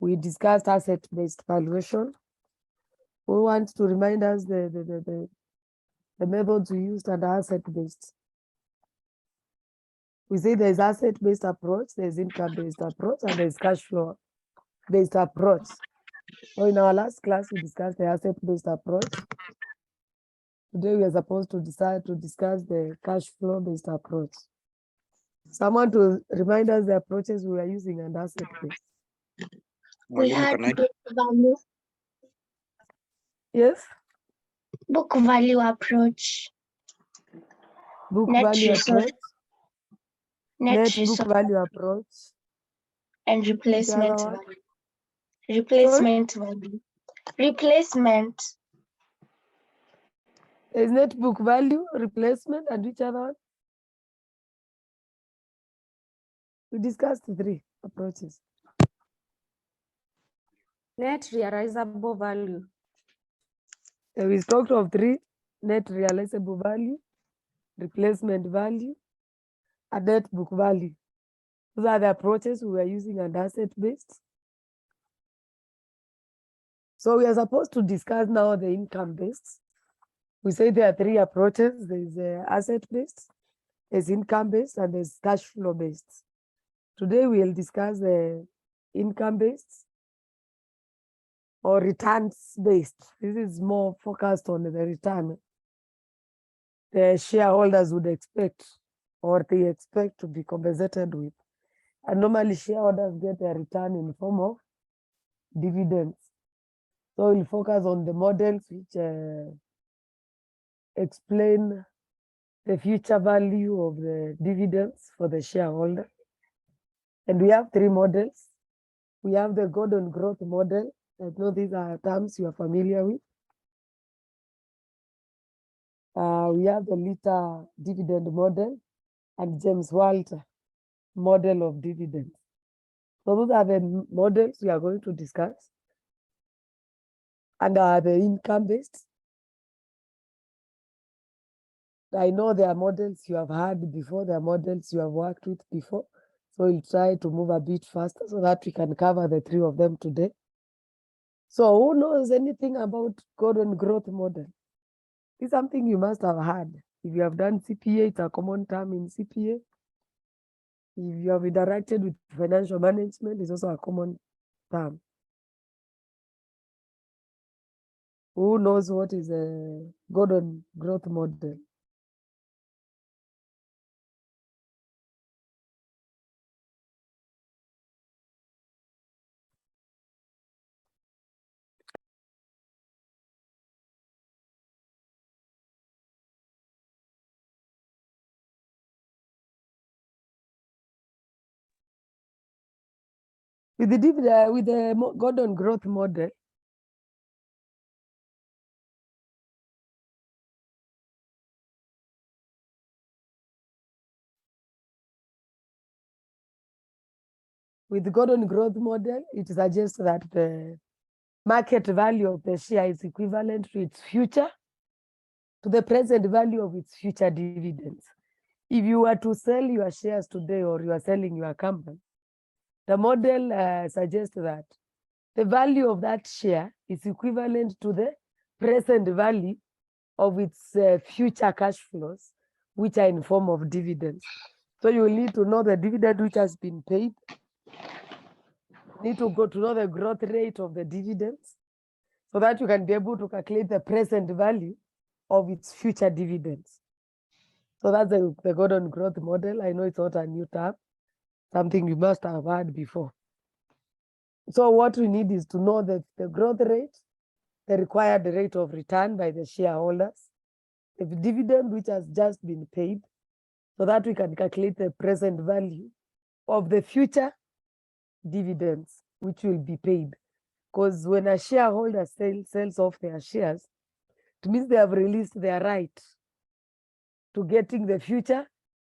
We discussed asset-based valuation. We want to remind us the methods we used under asset-based. We say there's asset-based approach, there's income-based approach, and there's cash flow-based approach. So in our last class, we discussed the asset-based approach. Today, we are supposed to discuss the cash flow-based approach. Someone to remind us the approaches we are using and asset-based. We had book value. Yes? Book value approach. Book Net value resource. approach. Net Net book resource value approach. and replacement The other one? value. Replacement value. Replacement. There's net book value, replacement, and which other one? We discussed the three approaches. Net realizable value. We talked of three: net realizable value, replacement value, and net book value. Those are the approaches we were using and asset-based. So we are supposed to discuss now the income-based. We say there are three approaches. There's asset-based, there's income-based, and there's cash flow-based. Today we'll discuss the income-based or returns-based. This is more focused on the return the shareholders would expect or they expect to be compensated with. And normally shareholders get their return in the form of dividends. So we'll focus on the models which explain the future value of the dividends for the shareholder. And we have three models. We have the Gordon growth model. I know these are terms you are familiar with. We have the Lita dividend model and James Walter model of dividends. So those are the models we are going to discuss. And the income-based. I know there are models you have had before, there are models you have worked with before. So we'll try to move a bit faster so that we can cover the three of them today. So who knows anything about Gordon growth model? It's something you must have had. If you have done CPA, it's a common term in CPA. If you have interacted with financial management, it's also a common term. Who knows what is a Gordon growth model? With the Gordon growth model, with the Gordon growth model, it suggests that the market value of the share is equivalent to its future, to the present value of its future dividends. If you were to sell your shares today or you are selling your company, the model suggests that the value of that share is equivalent to the present value of its future cash flows, which are in form of dividends. So you will need to know the dividend which has been paid. You need to go to know the growth rate of the dividends so that you can be able to calculate the present value of its future dividends. So that's the Gordon growth model. I know it's not a new term, something you must have heard before. So what we need is to know the growth rate, the required rate of return by the shareholders, the dividend which has just been paid, so that we can calculate the present value of the future dividends which will be paid. Because when a shareholder sells off their shares, it means they have released their right to getting the future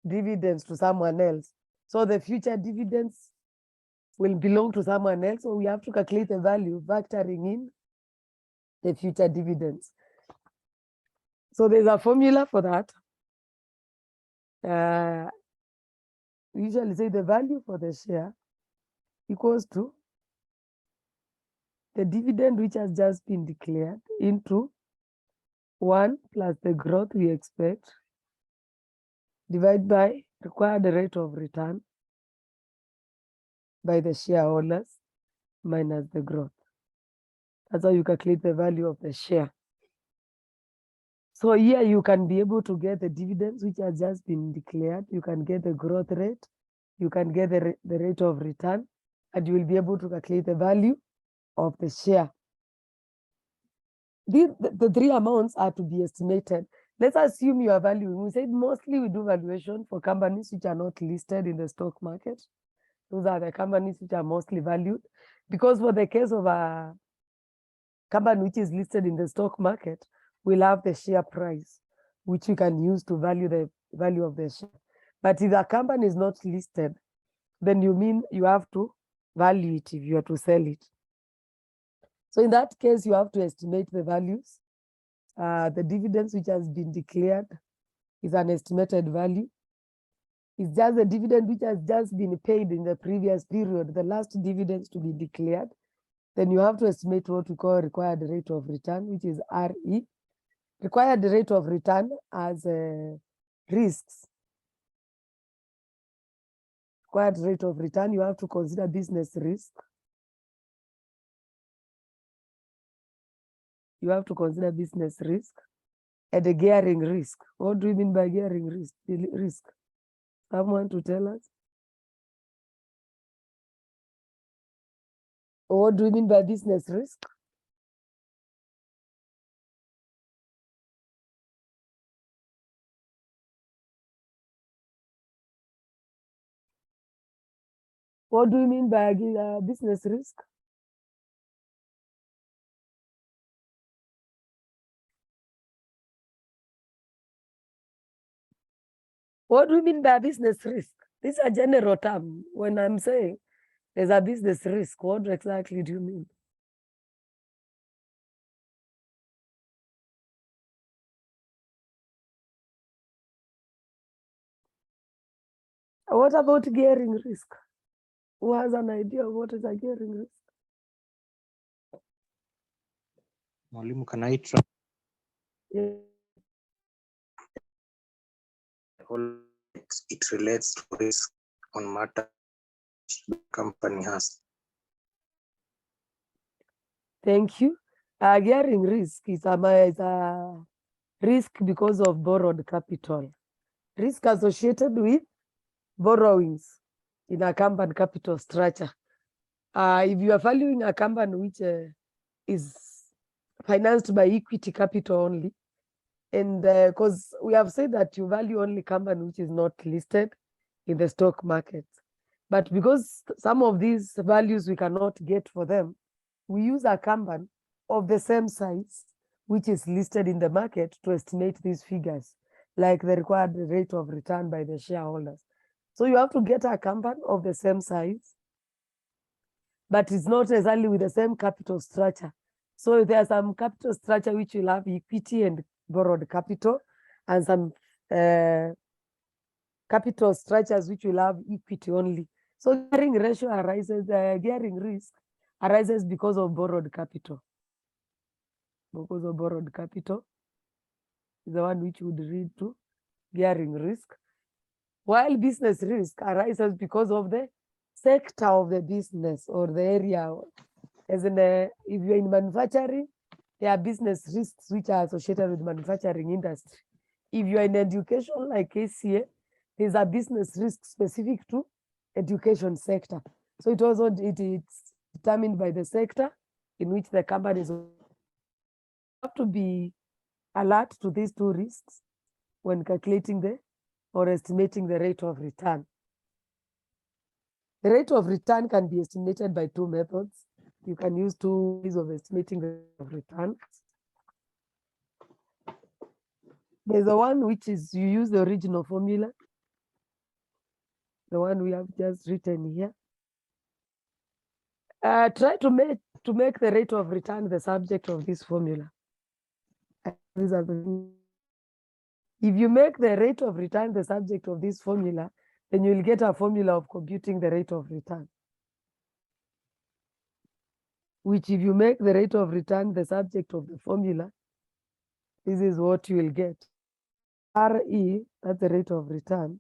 dividends to someone else. So the future dividends will belong to someone else. So we have to calculate the value factoring in the future dividends. So there's a formula for that. We usually say the value for the share equals to the dividend which has just been declared into 1 plus the growth we expect, divide by required rate of return by the shareholders minus the growth. That's how you calculate the value of the share. So here you can be able to get the dividends which has just been declared. You can get the growth rate. You can get the rate of return, and you will be able to calculate the value of the share. The three amounts are to be estimated. Let's assume you are valuing. We said mostly we do valuation for companies which are not listed in the stock market. Those are the companies which are mostly valued. Because for the case of a company which is listed in the stock market, we'll have the share price, which you can use to value the value of the share. But if the company is not listed, then you have to value it if you are to sell it. So in that case, you have to estimate the values. The dividends which has been declared is an estimated value. It's just the dividend which has just been paid in the previous period, the last dividends to be declared. Then you have to estimate what we call required rate of return, which is RE. Required rate of return as risks. Required rate of return, you have to consider business risk. You have to consider business risk and a gearing risk. What do we mean by gearing risk? Someone to tell us? What do we mean by business risk? What do we mean by business risk? What do we mean by business risk? These are general terms. When I'm saying there's a business risk, what exactly do you mean? What about gearing risk? Who has an idea of what is a gearing risk? Mwalimu, can I try? Yeah. It relates to risk on matter the company has. Thank you. Gearing risk is a risk because of borrowed capital. Risk associated with borrowings in a company capital structure. If you are valuing a company which is financed by equity capital only, and because we have said that you value only company which is not listed in the stock market. But because some of these values we cannot get for them, we use a company of the same size, which is listed in the market to estimate these figures, like the required rate of return by the shareholders. So you have to get a company of the same size, but it's not exactly with the same capital structure. So there are some capital structure which will have equity and borrowed capital, and some capital structures which will have equity only. So gearing ratio arises, gearing risk arises because of borrowed capital. Because of borrowed capital is the one which would lead to gearing risk. While business risk arises because of the sector of the business or the area. As in, if you're in manufacturing, there are business risks which are associated with manufacturing industry. If you're in education like ACA, there's a business risk specific to education sector. So it's determined by the sector in which the company is. You have to be alert to these two risks when calculating or estimating the rate of return. The rate of return can be estimated by two methods. You can use two ways of estimating the rate of return. There's the one which is you use the original formula, the one we have just written here. Try to make the rate of return the subject of this formula. These are the, if you make the rate of return the subject of this formula, then you will get a formula of computing the rate of return. which if you make the rate of return the subject of the formula, this is what you will get. RE, that's the rate of return,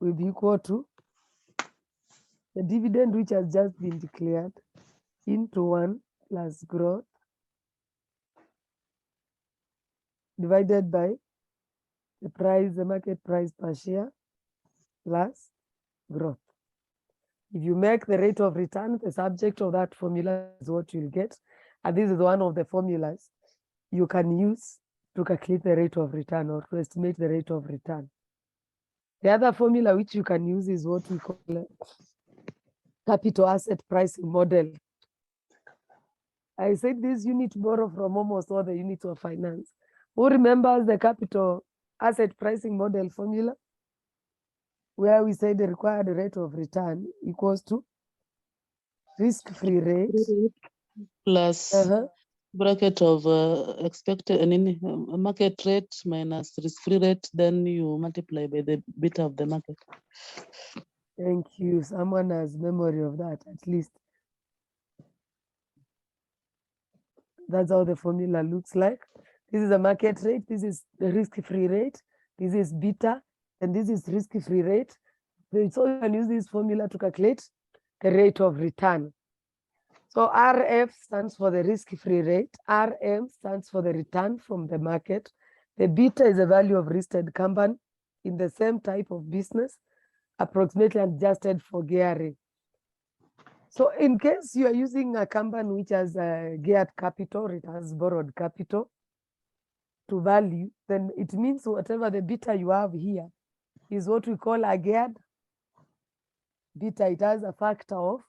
will be equal to the dividend which has just been declared into 1 plus growth divided by the price, the market price per share plus growth. If you make the rate of return the subject of that formula is what you'll get. And this is one of the formulas you can use to calculate the rate of return or to estimate the rate of return. The other formula which you can use is what we call capital asset pricing model. I said this you need to borrow from almost all the units of finance. Who remembers the capital asset pricing model formula? Where we say the required rate of return equals to risk-free rate plus bracket of expected market rate minus risk-free rate, then you multiply by the beta of the market. Thank you. Someone has memory of that, at least. That's how the formula looks like. This is the market rate. This is the risk-free rate. This is beta, and this is risk-free rate. So you can use this formula to calculate the rate of return. So RF stands for the risk-free rate. RM stands for the return from the market. The beta is the value of listed company in the same type of business, approximately adjusted for gearing. So in case you are using a company which has geared capital, it has borrowed capital to value, then it means whatever the beta you have here is what we call a geared beta. It has a factor of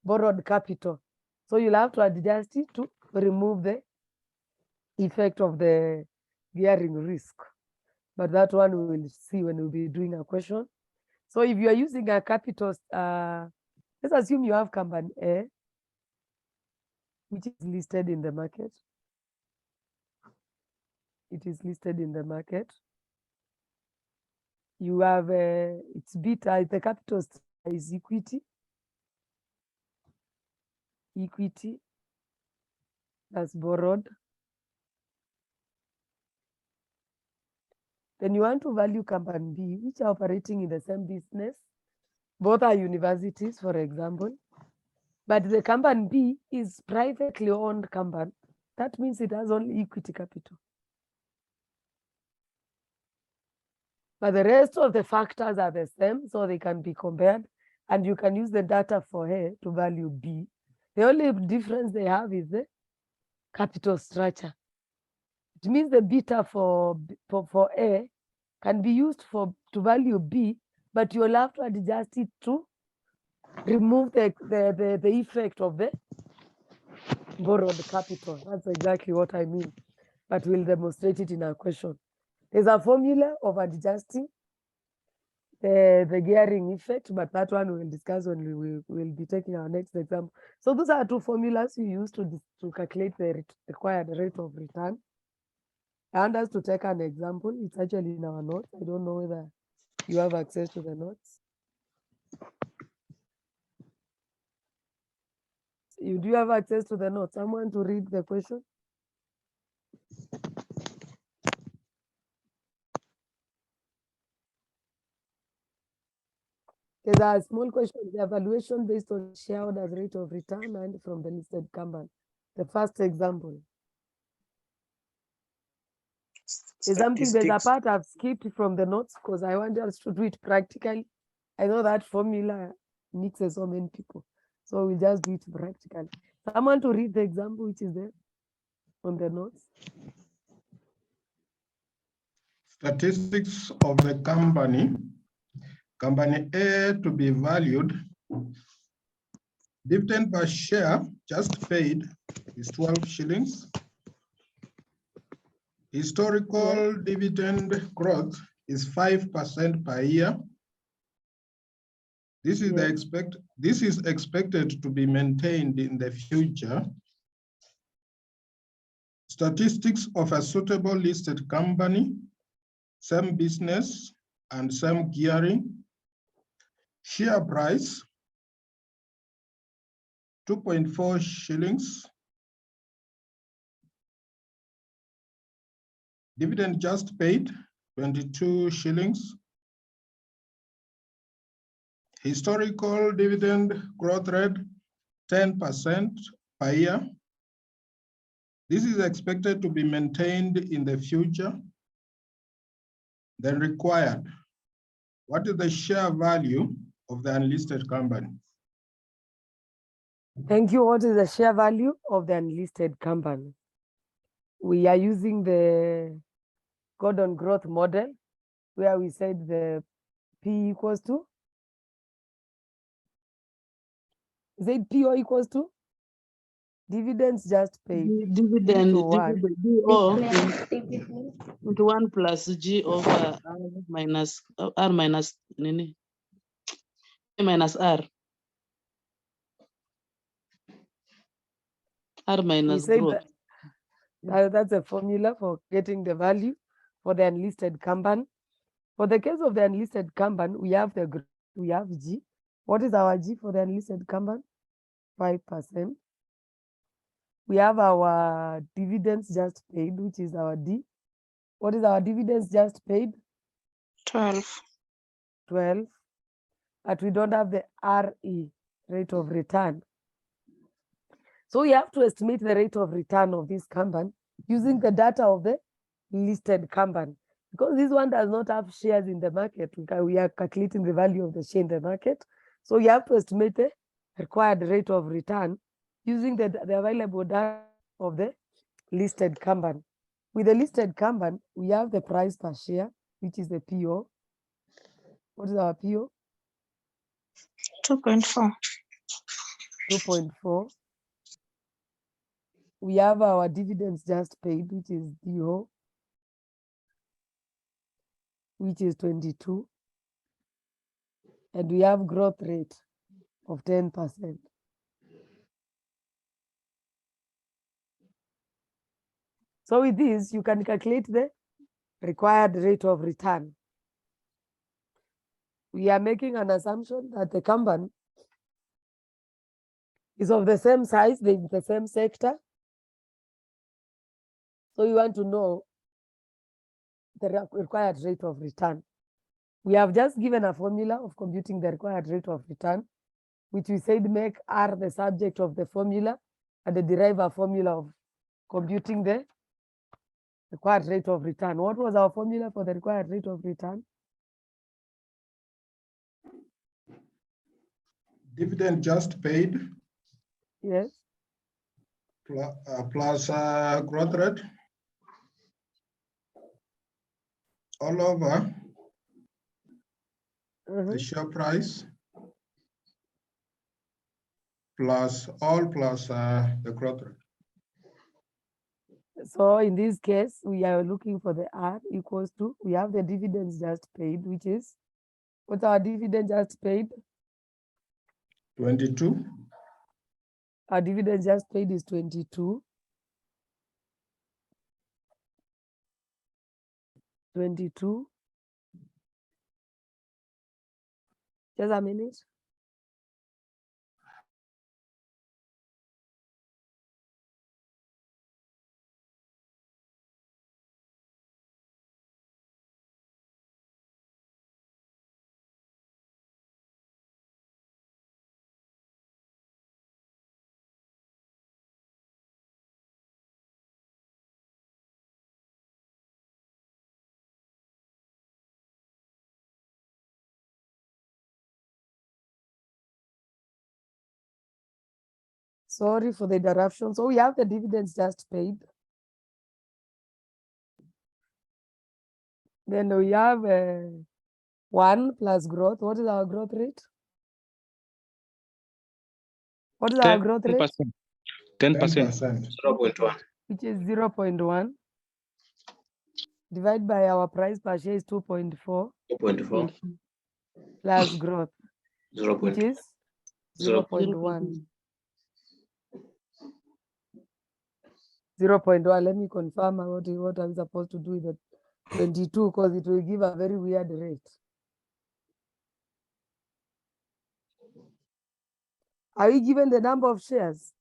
borrowed capital. So you'll have to adjust it to remove the effect of the gearing risk. But that one we will see when we'll be doing a question. So if you are using a capital, let's assume you have company A, which is listed in the market. It is listed in the market. You have its beta, the capital is equity. Equity that's borrowed. Then you want to value company B, which are operating in the same business. Both are universities, for example. But the company B is privately owned company. That means it has only equity capital. But the rest of the factors are the same, so they can be compared. And you can use the data for A to value B. The only difference they have is the capital structure. It means the beta for A can be used to value B, but you'll have to adjust it to remove the effect of the borrowed capital. That's exactly what I mean, but we'll demonstrate it in our question. There's a formula of adjusting the gearing effect, but that one we will discuss when we will be taking our next example. So those are two formulas you use to calculate the required rate of return. I want us to take an example. It's actually in our notes. I don't know whether you have access to the notes. You do have access to the notes? Someone to read the question? There's a small question, the evaluation based on shareholders' rate of return and from the listed company. The first example. There's a part I've skipped from the notes because I want us to do it practically. I know that formula mixes so many people. So we'll just do it practically. Someone to read the example which is there on the notes. Statistics of the company. Company A to be valued. Dividend per share just paid is 12 shillings. Historical dividend growth is 5% per year. This is expected to be maintained in the future. Statistics of a suitable listed company, same business and same gearing. Share price 2.4 shillings. Dividend just paid, 22 shillings. Historical dividend growth rate, 10% per year. This is expected to be maintained in the future. Then required, what is the share value of the unlisted company? Thank you. What is the share value of the unlisted company? We are using the Gordon growth model, where we said the P equals to, is it PO equals to? Dividends just paid. Dividend, into one. DO Replace dividend. into 1 plus G over R minus nini? A minus R. R We minus said growth. that's a formula for getting the value for the unlisted company. For the case of the unlisted company, we have we have G. What is our G for the unlisted company? 5%. We have our dividends just paid, which is our D. What is our dividends just paid? 12. 12. But we don't have the RE, rate of return. So we have to estimate the rate of return of this company using the data of the listed company. Because this one does not have shares in the market, we are calculating the value of the share in the market. So you have to estimate the required rate of return using the available data of the listed company. With the listed company, we have the price per share, which is the PO. What is our PO? 2.4. 2.4. We have our dividends just paid, which is DO, which is 22. And we have growth rate of 10%. So with this, you can calculate the required rate of return. We are making an assumption that the company is of the same size, the same sector. So you want to know the required rate of return. We have just given a formula of computing the required rate of return, which we said make R the subject of the formula and derive a formula of computing the required rate of return. What was our formula for the required rate of return? Dividend just paid. Yes. Plus growth rate all over the share price plus the growth rate. So in this case, we are looking for the R equals to, we have the dividends just paid, which is, what's our dividend just paid? 22. Our dividend just paid is 22. 22. Just a minute. Sorry for the interruption. So we have the dividends just paid. Then we have 1 plus growth. What is our growth rate? What is our growth rate? 10%. 0.1. Which is 0.1. Divided by our price per share is 2.4 2.4. plus growth, which 0.2. is 0.1. 0.1. Let me confirm what I'm supposed to do with the 22 because it will give a very weird rate. Are we given the number of shares?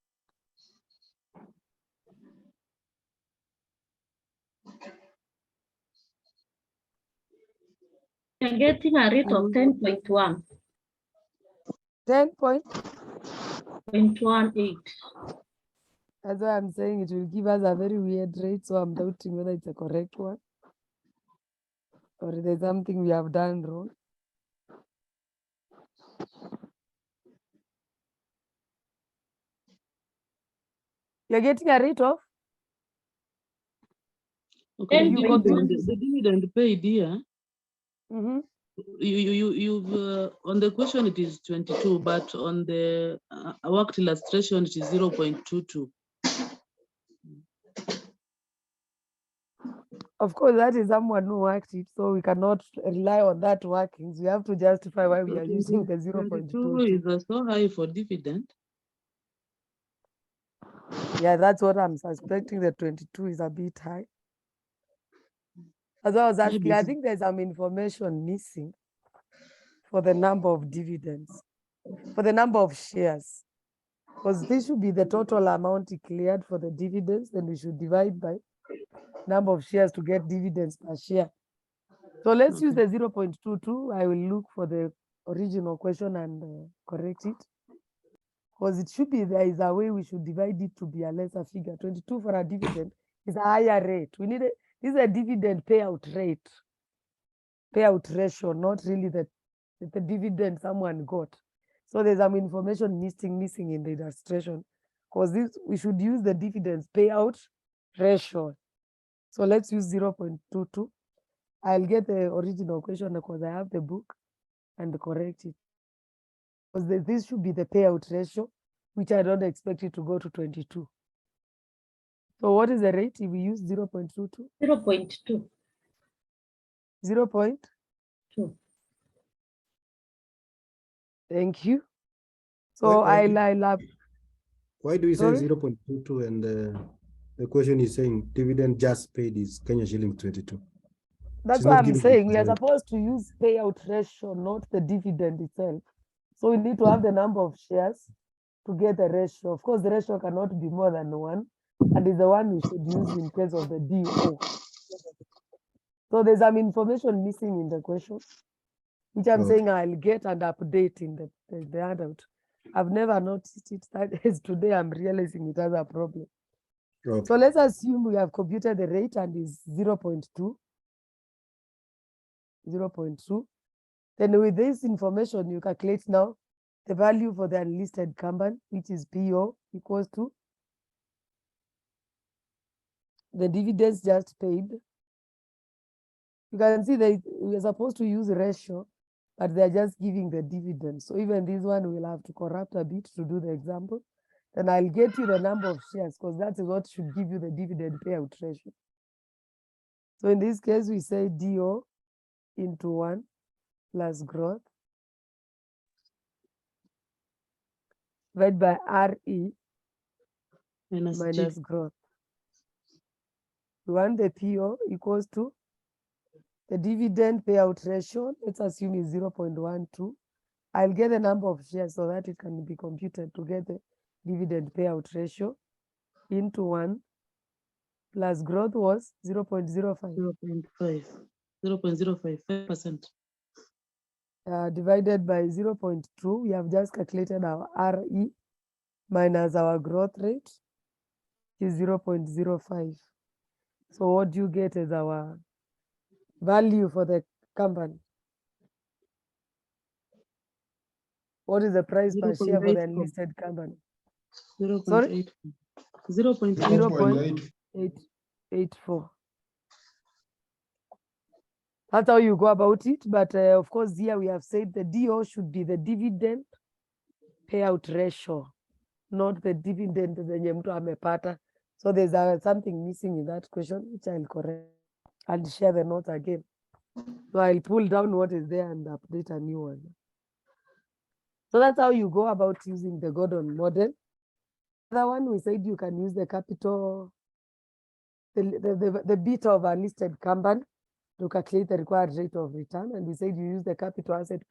You're getting a rate of 10.1. 10.18. That's why I'm saying it will give us a very weird rate. So I'm doubting whether it's a correct one or there's something we have done wrong. You're getting a rate of? Okay, the You dividend, compute- the dividend paid here, Mhm. you've on the question it is 22, but on the worked illustration it is 0.22. Of course, that is someone who worked it, so we cannot rely on that workings. We have to justify why we are using the 22 0.22. is so high for dividend. Yeah, that's what I'm suspecting. The 22 is a bit high. As I was asking, I think there's some information missing for the number of dividends, for the number of shares, because this should be the total amount declared for the dividends, then we should divide by number of shares to get dividends per share. So let's use the 0.22. I will look for the original question and correct it. Because it should be, there is a way we should divide it to be a lesser figure. 22 for a dividend is a higher rate. We need this is a dividend payout rate, payout ratio, not really the dividend someone got. So there's some information missing in the illustration, because this we should use the dividends payout ratio. So let's use 0.22. I'll get the original question because I have the book and correct it. Because this should be the payout ratio, which I don't expect it to go to 22. So what is the rate if we use 0.22? 0.2. 0.2. Thank you. So why do we say sorry? 0.22 and the question is saying dividend just paid is Kenya shilling 22? That's She's what not I'm giving saying. it We are as well. supposed to use payout ratio, not the dividend itself. So we need to have the number of shares to get the ratio. Of course, the ratio cannot be more than 1, and is the one we should use in case of the DO. So there's some information missing in the question, which I'm saying I'll get and update in the handout. I've never noticed it. That is today I'm realizing it has a problem. Okay. So let's assume we have computed the rate and is 0.2. 0.2. Then with this information, you calculate now the value for the unlisted company, which is PO equals to the dividends just paid. You can see that we are supposed to use ratio, but they're just giving the dividends. So even this one will have to corrupt a bit to do the example. Then I'll get you the number of shares because that is what should give you the dividend payout ratio. So in this case, we say DO into 1 plus growth divided by RE minus growth. We want the PO equals to the dividend payout ratio. Let's assume is 0.12. I'll get the number of shares so that it can be computed to get the dividend payout ratio into 1 plus growth was 0.05. 0.05%. Divided by 0.2. We have just calculated our RE minus our growth rate is 0.05. So what do you get as our value for the company? What is the price per share for the unlisted company? 0.884. That's how you go about it. But of course, here we have said the DO should be the dividend payout ratio, not the dividend zenye mtu amepata. So there's something missing in that question, which I'll correct and share the notes again. So I'll pull down what is there and update a new one. So that's how you go about using the Gordon model. The other one, we said you can use the capital, the bit of a listed company to calculate the required rate of return. And we said you use the capital asset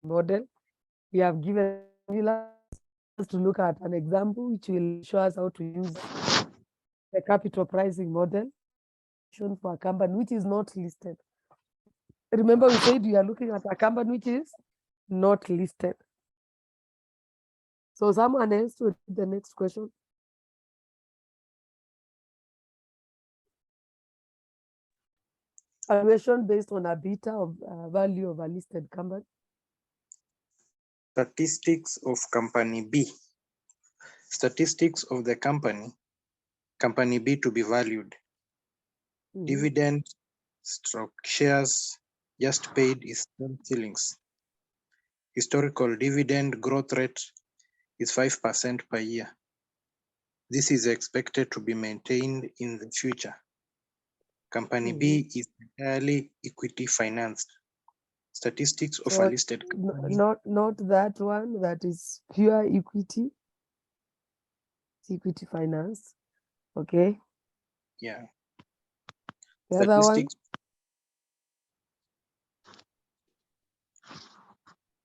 model. We have given us to look at an example which will show us how to use the capital pricing model shown for a company which is not listed. Remember, we said we are looking at a company which is not listed. So someone else to read the next question. Valuation based on a beta of value of a listed company. Statistics of company B. Statistics of the company B to be valued. Dividend stroke shares just paid is 10 shillings. Historical dividend growth rate is 5% per year. This is expected to be maintained in the future. Company B is entirely equity financed. Statistics of a listed company. Not that one, that is pure equity. It's equity finance. Okay. Yeah. The other one.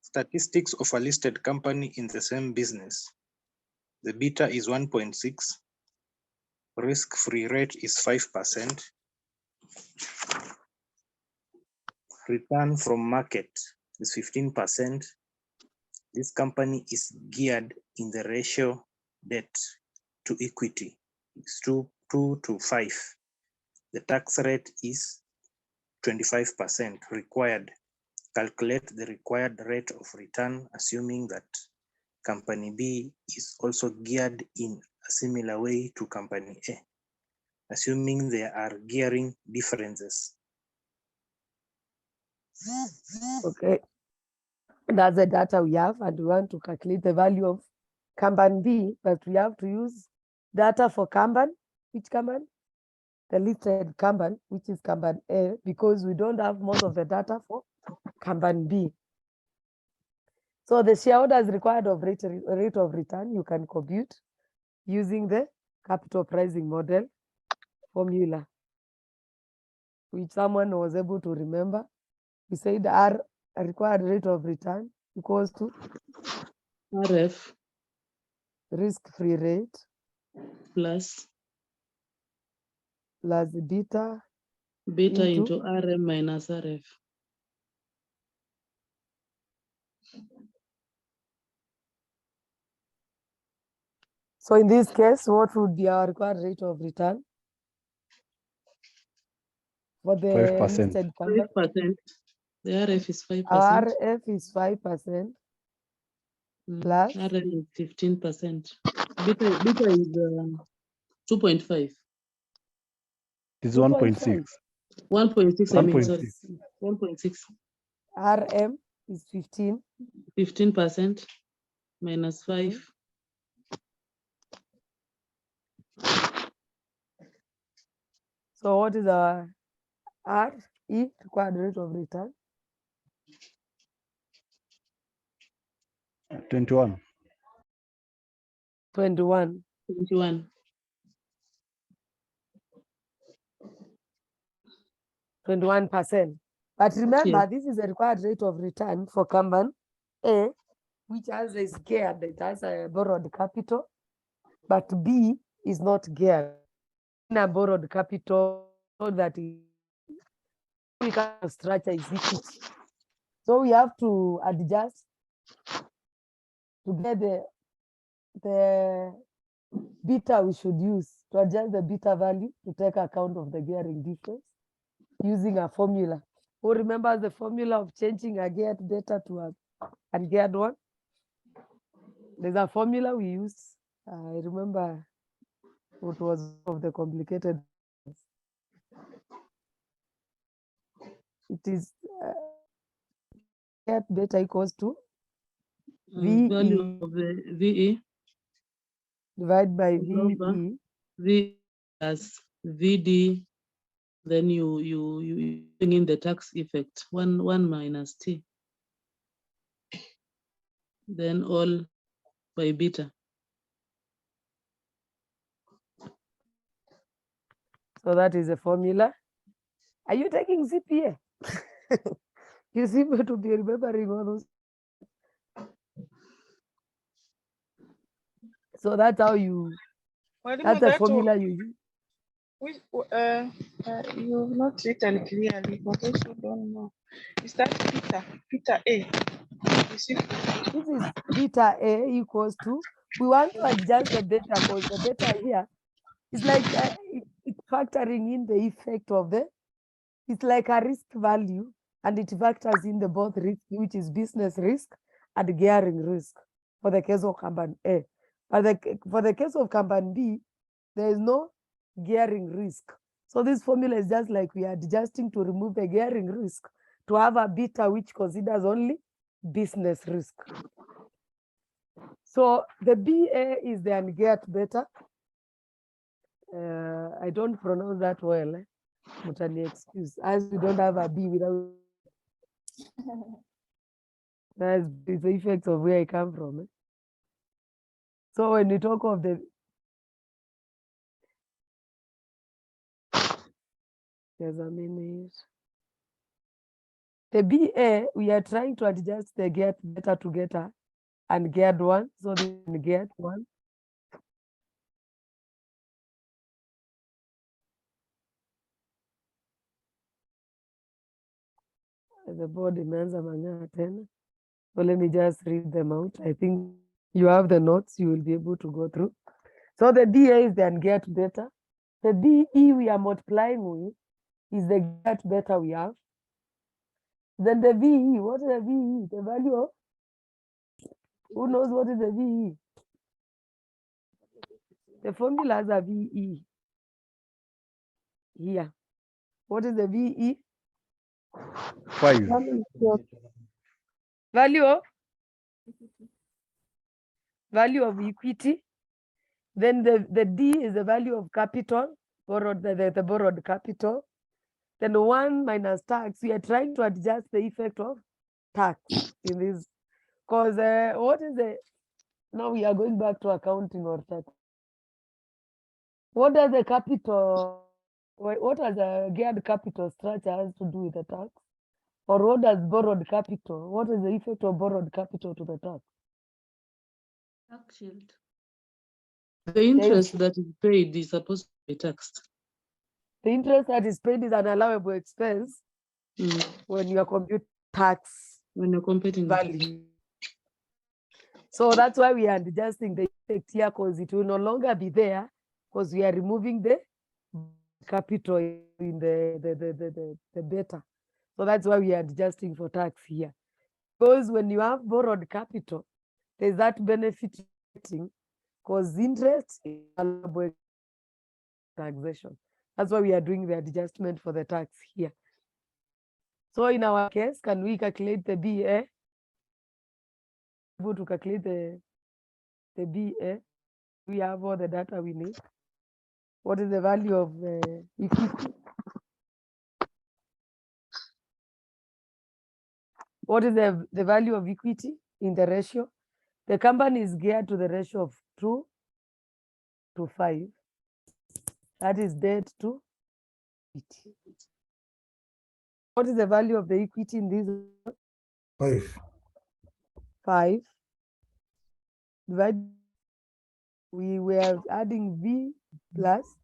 Statistics of a listed company in the same business. The beta is 1.6. Risk-free rate is 5%. Return from market is 15%. This company is geared in the ratio debt to equity. It's 2 to 5. The tax rate is 25% required. Calculate the required rate of return, assuming that company B is also geared in a similar way to company A, assuming there are gearing differences. Okay. That's the data we have, and we want to calculate the value of company B, but we have to use data for company. Which company? The listed company, which is company A, because we don't have most of the data for company B. So the shareholders required of rate of return, you can compute using the capital pricing model formula, which someone was able to remember. We said R required rate of return equals to RF risk-free rate plus beta into RM minus RF. So in this case, what would be our required rate of return for the 5%. listed company? 5%. The RF is 5%. RF is 5% plus RM is 15%. Beta is 2.5. It's 1.6. 1.6, I mean, 1.6. sorry. 1.6. RM is 15. 15% minus 5. So what is our RE, required rate of return? 21. 21. 21. 21%. But remember, Yes. this is a required rate of return for company A, which has a geared, it has a borrowed capital, but B is not geared. In a borrowed capital, so that we can structure is equity. So we have to adjust to get the beta we should use to adjust the beta value to take account of the gearing difference using a formula. Who remembers the formula of changing a geared beta to a ungeared one? There's a formula we use. I remember it was of the complicated. It is geared beta equals to Value of the VE divided by VE. V plus VD, then you bring in the tax effect, 1 minus T. Then all by beta. So that is a formula. Are you taking CPA? You seem to be remembering all those. So that's how you, that's the formula you use. You've not written clearly, but also don't know. Is that Peter A? This is beta A equals to, we want to adjust the beta because the beta here is like it's factoring in the effect of the, it's like a risk value, and it factors in the both risk, which is business risk and gearing risk for the case of company A. But for the case of company B, there is no gearing risk. So this formula is just like we are adjusting to remove the gearing risk to have a beta which considers only business risk. So the BA is the ungeared beta. I don't pronounce that well. But an excuse, as we don't have a B without. That's the effects of where I come from. So when we talk of the, there's a minute. The BA, we are trying to adjust the get beta to get a ungeared one. So the ungeared one. The board demands a manga 10. So let me just read them out. I think you have the notes, you will be able to go through. So the BA is the ungeared beta. The BE we are multiplying with is the get beta we have. Then the VE, what is the VE? The value of, who knows what is the VE? The formula has a VE here. What is the VE? 5. Value of equity. Then the D is the value of capital, borrowed the borrowed capital. Then 1 minus tax. We are trying to adjust the effect of tax in this. Because what is the, now we are going back to accounting or tax. What does the capital, what does the geared capital structure has to do with the tax? Or what does borrowed capital, what is the effect of borrowed capital to the tax? Tax shield. The interest that is paid is supposed to be taxed. The interest that is paid is an allowable expense when you are computing tax when you're computing value. So that's why we are adjusting the effect here, because it will no longer be there, because we are removing the capital in the beta. So that's why we are adjusting for tax here. Because when you have borrowed capital, there's that benefit, because interest is allowable taxation. That's why we are doing the adjustment for the tax here. So in our case, can we calculate the BA? Able to calculate the BA? We have all the data we need. What is the value of equity? What is the value of equity in the ratio? The company is geared to the ratio of 2 to 5. That is debt to equity. What is the value of the equity in this? 5. 5. Divide. We were adding V plus,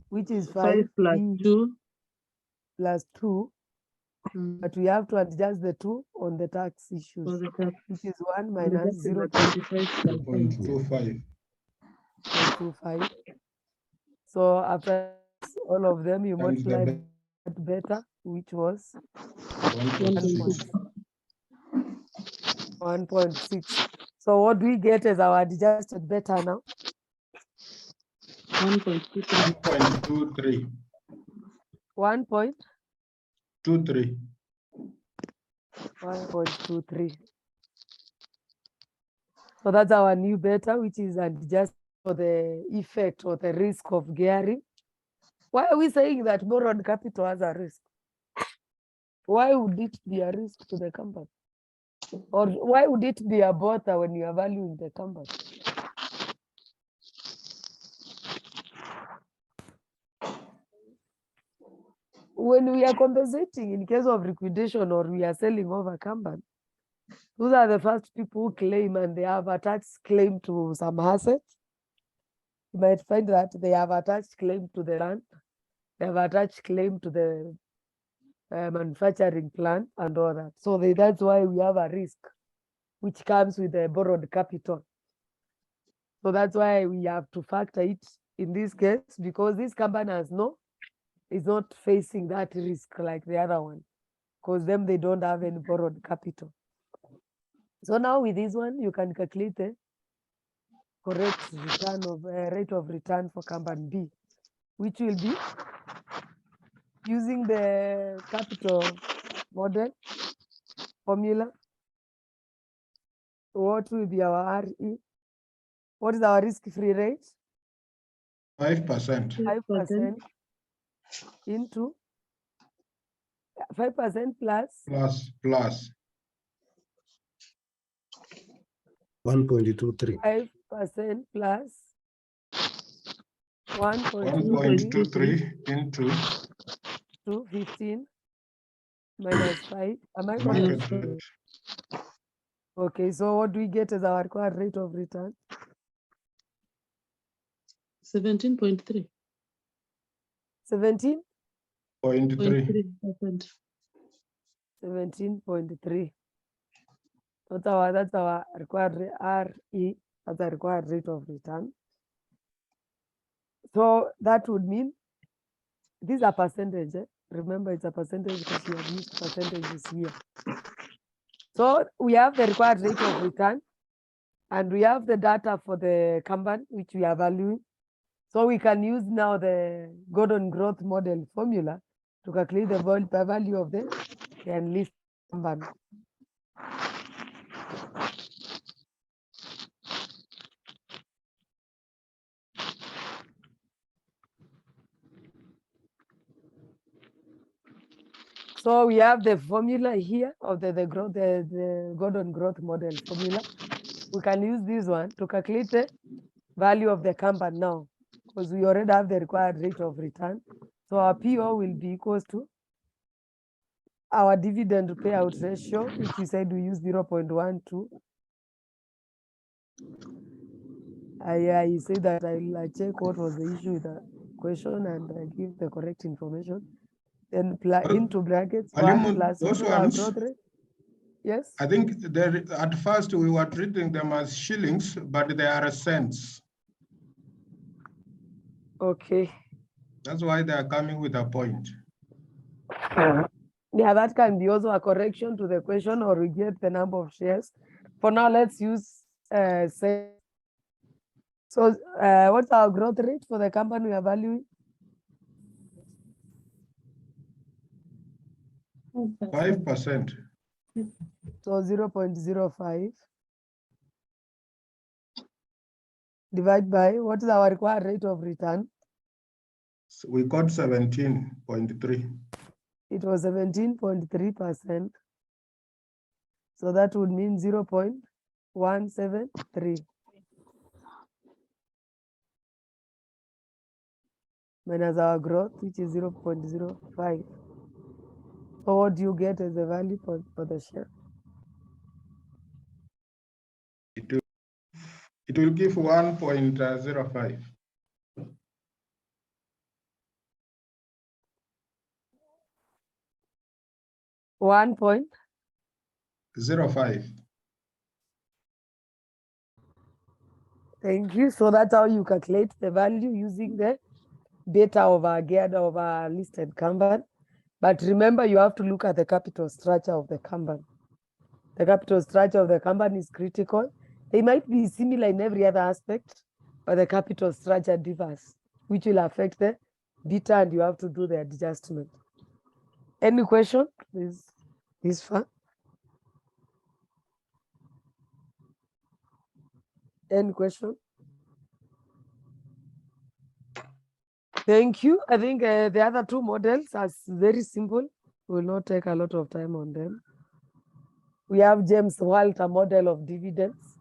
which is 5 plus V 2 plus 2. But we have to adjust the 2 on the tax issues, which is 1 minus 0.25. 0.25. So after all of them, you Times the multiply that beta, which was 1.6. So what do we get as our adjusted beta now? 1.23. 1.23. 23. So that's our new beta, which is adjusted for the effect or the risk of gearing. Why are we saying that borrowed capital has a risk? Why would it be a risk to the company? Or why would it be a bother when you are valuing the company? When we are compensating in case of liquidation or we are selling off a company, Those are the first people who claim, and they have attached claim to some assets. You might find that they have attached claim to the land, they have attached claim to the manufacturing plant and all that. So that's why we have a risk which comes with the borrowed capital. So that's why we have to factor it in this case, because this company is not facing that risk like the other one, because them, they don't have any borrowed capital. So now with this one, you can calculate the correct return of rate of return for company B, which will be using the capital model formula. What will be our RE? What is our risk-free rate? 5%. 5% into 5% plus Plus 1.23. 5% plus 1.23 into to 15 minus 5. Am I the correct? market rate. Okay, so what do we get as our required rate of return? 17.3. 17? 0.3. 17.3. That's our required RE, that's our required rate of return. So that would mean these are percentage. Remember, it's a percentage because we have used percentages here. So we have the required rate of return, and we have the data for the company, which we are valuing. So we can use now the Gordon growth model formula to calculate the value of the enlisted company. So we have the formula here of the Gordon growth model formula. We can use this one to calculate the value of the company now, because we already have the required rate of return. So our PO will be equals to our dividend payout ratio, which we said we use 0.12. I say that I'll check what was the issue with the question and I give the correct information. Then into brackets, Alimu, 1 plus what those is our ones, growth rate? Yes. I think at first we were treating them as shillings, but they are cents. Okay. That's why they are coming with a point. Yeah, that can be also a correction to the question, or we get the number of shares. For now, let's use say. So what's our growth rate for the company we are valuing? 5%. So 0.05 divide by what is our required rate of return? So we got 17.3. It was 17.3%. So that would mean 0.173 minus our growth, which is 0.05. So what do you get as the value for the share? It will give 1.05. 1.05. 05. Thank you. So that's how you calculate the value using the beta over geared over listed company. But remember, you have to look at the capital structure of the company. The capital structure of the company is critical. They might be similar in every other aspect, but the capital structure differs, which will affect the beta, and you have to do the adjustment. Any question? This far? Any question? Thank you. I think the other two models are very simple. Will not take a lot of time on them. We have James Walter model of dividends.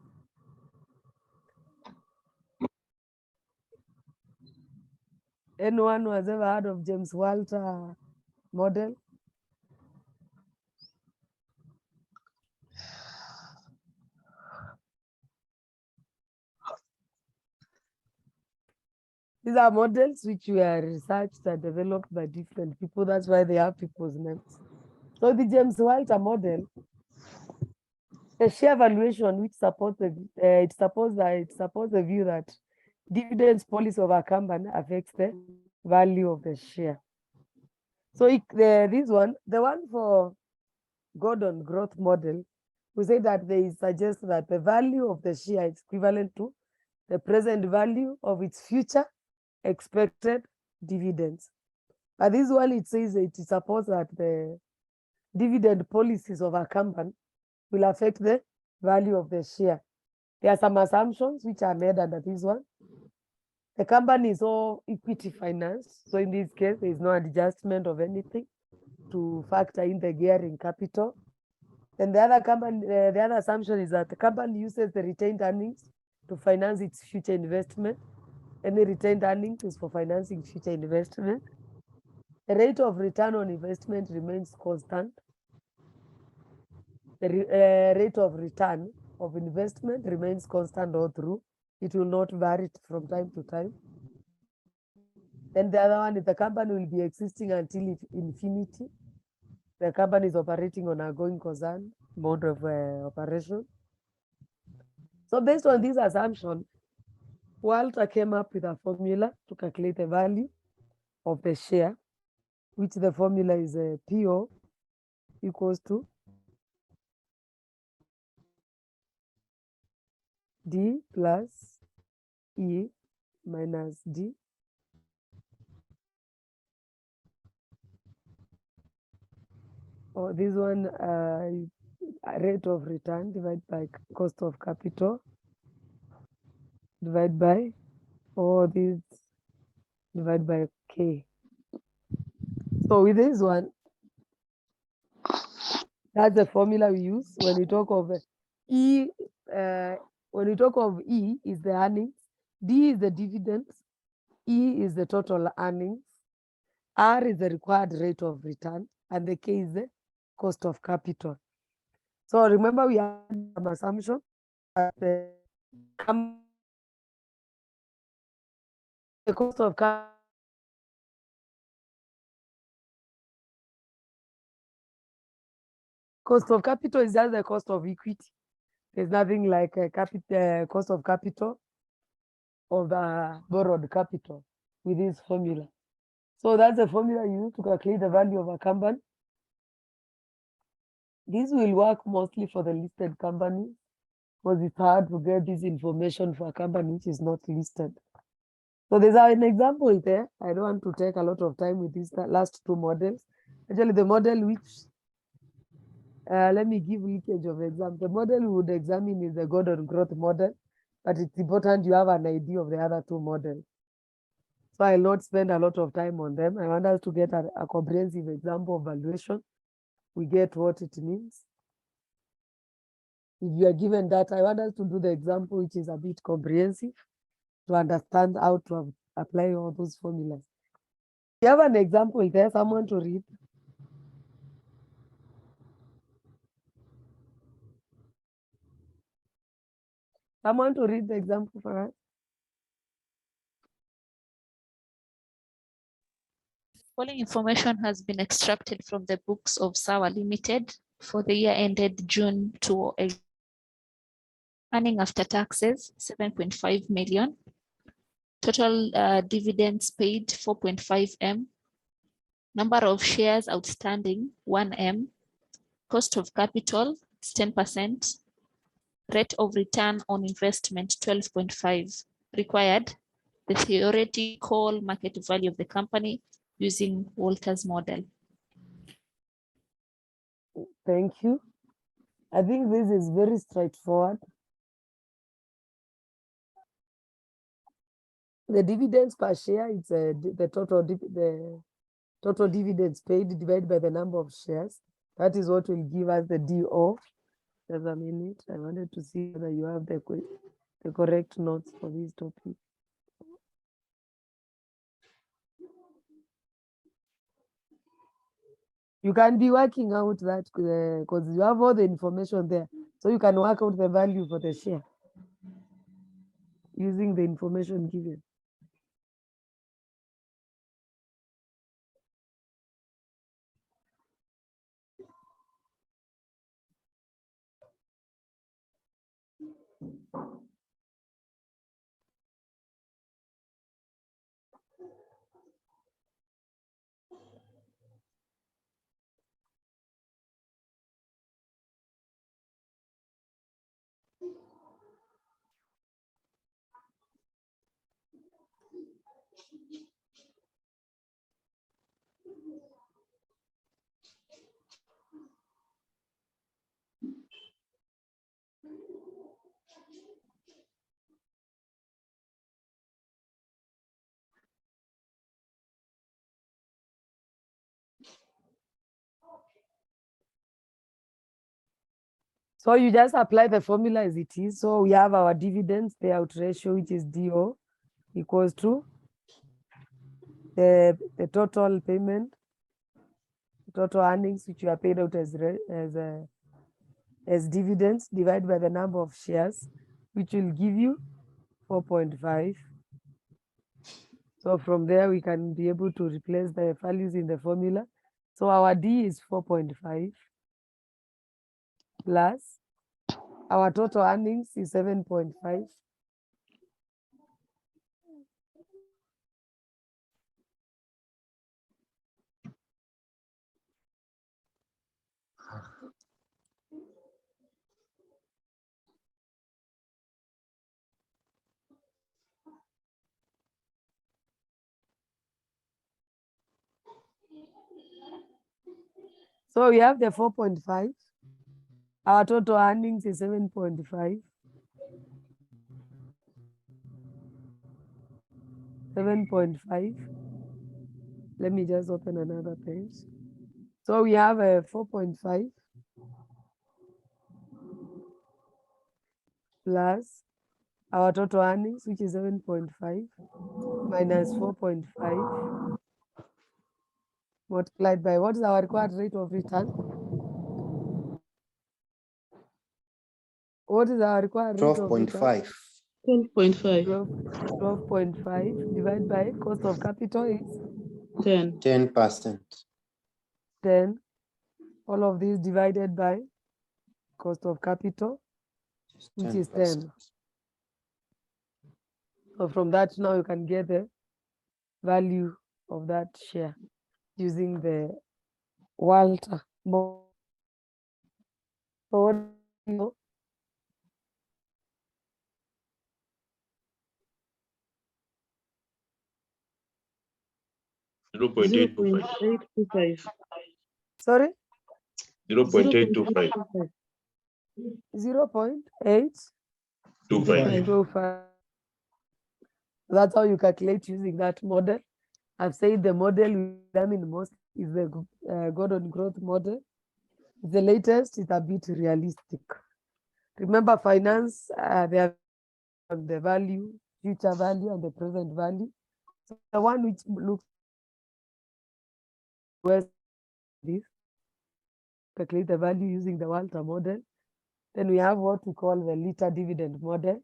Anyone who has ever heard of James Walter model? These are models which were researched and developed by different people. That's why they have people's names. So the James Walter model, the share valuation which supports it supports the view that dividends policy of a company affects the value of the share. So this one, the one for Gordon growth model, we say that they suggest that the value of the share is equivalent to the present value of its future expected dividends. But this one, it says it supports that the dividend policies of a company will affect the value of the share. There are some assumptions which are made under this one. The company is all equity finance. So in this case, there is no adjustment of anything to factor in the gearing capital. Then the other assumption is that the company uses the retained earnings to finance its future investment. Any retained earnings is for financing future investment. The rate of return on investment remains constant. The rate of return of investment remains constant all through. It will not vary from time to time. Then the other one is the company will be existing until infinity. The company is operating on a going concern mode of operation. So based on this assumption, Walter came up with a formula to calculate the value of the share, which the formula is PO equals to D plus E minus D or this one rate of return divided by cost of capital divided by or this divided by K. So with this one, that's the formula we use when we talk of E. When we talk of E is the earnings, D is the dividends, E is the total earnings, R is the required rate of return, and the K is the cost of capital. So remember, we have some assumption that the cost of capital is just the cost of equity. There's nothing like a cost of capital of the borrowed capital with this formula. So that's the formula used to calculate the value of a company. This will work mostly for the listed companies because it's hard to get this information for a company which is not listed. So there's an example there. I don't want to take a lot of time with these last two models. Actually, the model which, let me give leakage of example. The model we would examine is the Gordon growth model, but it's important you have an idea of the other two models. So I'll not spend a lot of time on them. I want us to get a comprehensive example of valuation. We get what it means. If you are given that, I want us to do the example, which is a bit comprehensive to understand how to apply all those formulas. You have an example there, someone to read. Someone to read the example for us. Following information has been extracted from the books of Sawa Limited for the year ended June 2008. Earning after taxes, 7.5 million. Total dividends paid, 4.5 M. Number of shares outstanding, 1 M. Cost of capital, 10%. Rate of return on investment, 12.5. Required, the theoretical market value of the company using Walter's model. Thank you. I think this is very straightforward. The dividends per share, it's the total dividends paid divided by the number of shares. That is what will give us the DO. Just a minute. I wanted to see whether you have the correct notes for this topic. You can be working out that because you have all the information there. So you can work out the value for the share using the information given. So you just apply the formula as it is. So we have our dividends payout ratio, which is DO, equals to the total payment, total earnings which you are paid out as dividends divided by the number of shares, which will give you 4.5. So from there, we can be able to replace the values in the formula. So our D is 4.5 plus our total earnings is 7.5. So we have the 4.5. Our total earnings is 7.5. 7.5. Let me just open another page. So we have a 4.5 plus our total earnings, which is 7.5 minus 4.5 multiplied by what is our required rate of return? What is our required rate of return? 12.5. 12.5. 12.5 divided by cost of capital is 10. 10%. 10. All of these divided by cost of capital, which is 10. So from that now you can get the value of that share using the Walter model. So what do you know? Zero point eight two five. 0.825. Sorry? 0.825. 0.825. 25. That's how you calculate using that model. I've said the model we examine most is the Gordon growth model. It's the latest, it's a bit realistic. Remember, finance, they have the value, future value, and the present value. So the one which looks worse this, calculate the value using the Walter model. Then we have what we call the liter dividend model.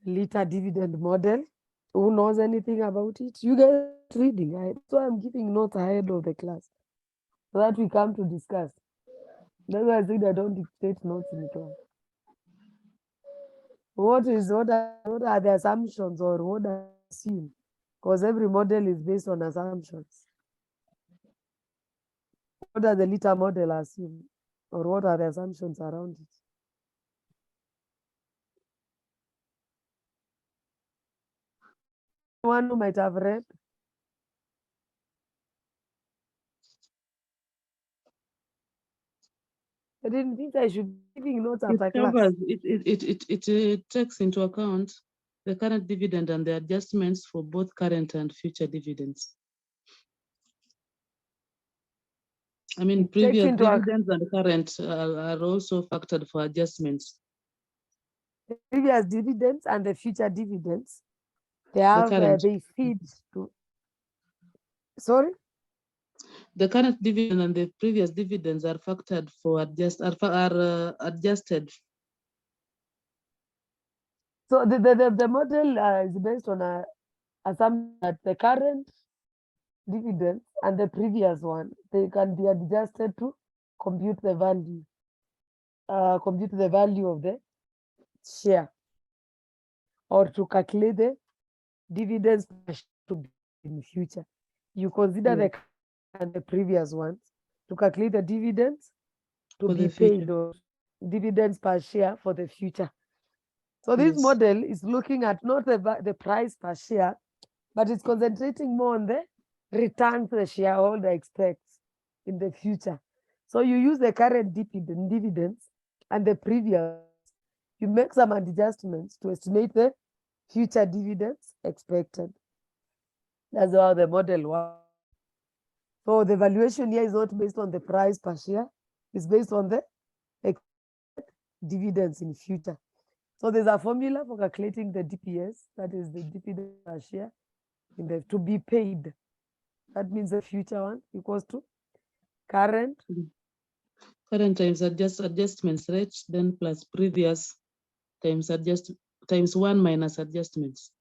Liter dividend model. Who knows anything about it? You guys are reading, right? So I'm giving notes ahead of the class so that we come to discuss. That's why I said I don't dictate notes in class. What are the assumptions or what I assume? Because every model is based on assumptions. What does the liter model assume? Or what are the assumptions around it? One who might have read. I didn't think I should be giving notes It after class. covers, it takes into account the current dividend and the adjustments for both current and future dividends. I mean, previous dividends and current are also factored for adjustments. The previous dividends and the future dividends, they have they feed to. Sorry. The current dividend and the previous dividends are factored for adjusted. So the model is based on a assumption that the current dividend and the previous one, they can be adjusted to compute the value of the share, or to calculate the dividends to be in future. You consider the and the previous ones to calculate the dividends to be paid, or dividends per share for the future. So this model is looking at not the price per share, but it's concentrating more on the returns the shareholder expects in the future. So you use the current dividends and the previous you make some adjustments to estimate the future dividends expected. That's how the model works. So the valuation here is not based on the price per share, it's based on the expected dividends in future. So there's a formula for calculating the DPS, that is the dividend per share, in the to be paid. That means the future one equals to current times adjustments rate, then plus previous times times 1 minus adjustments.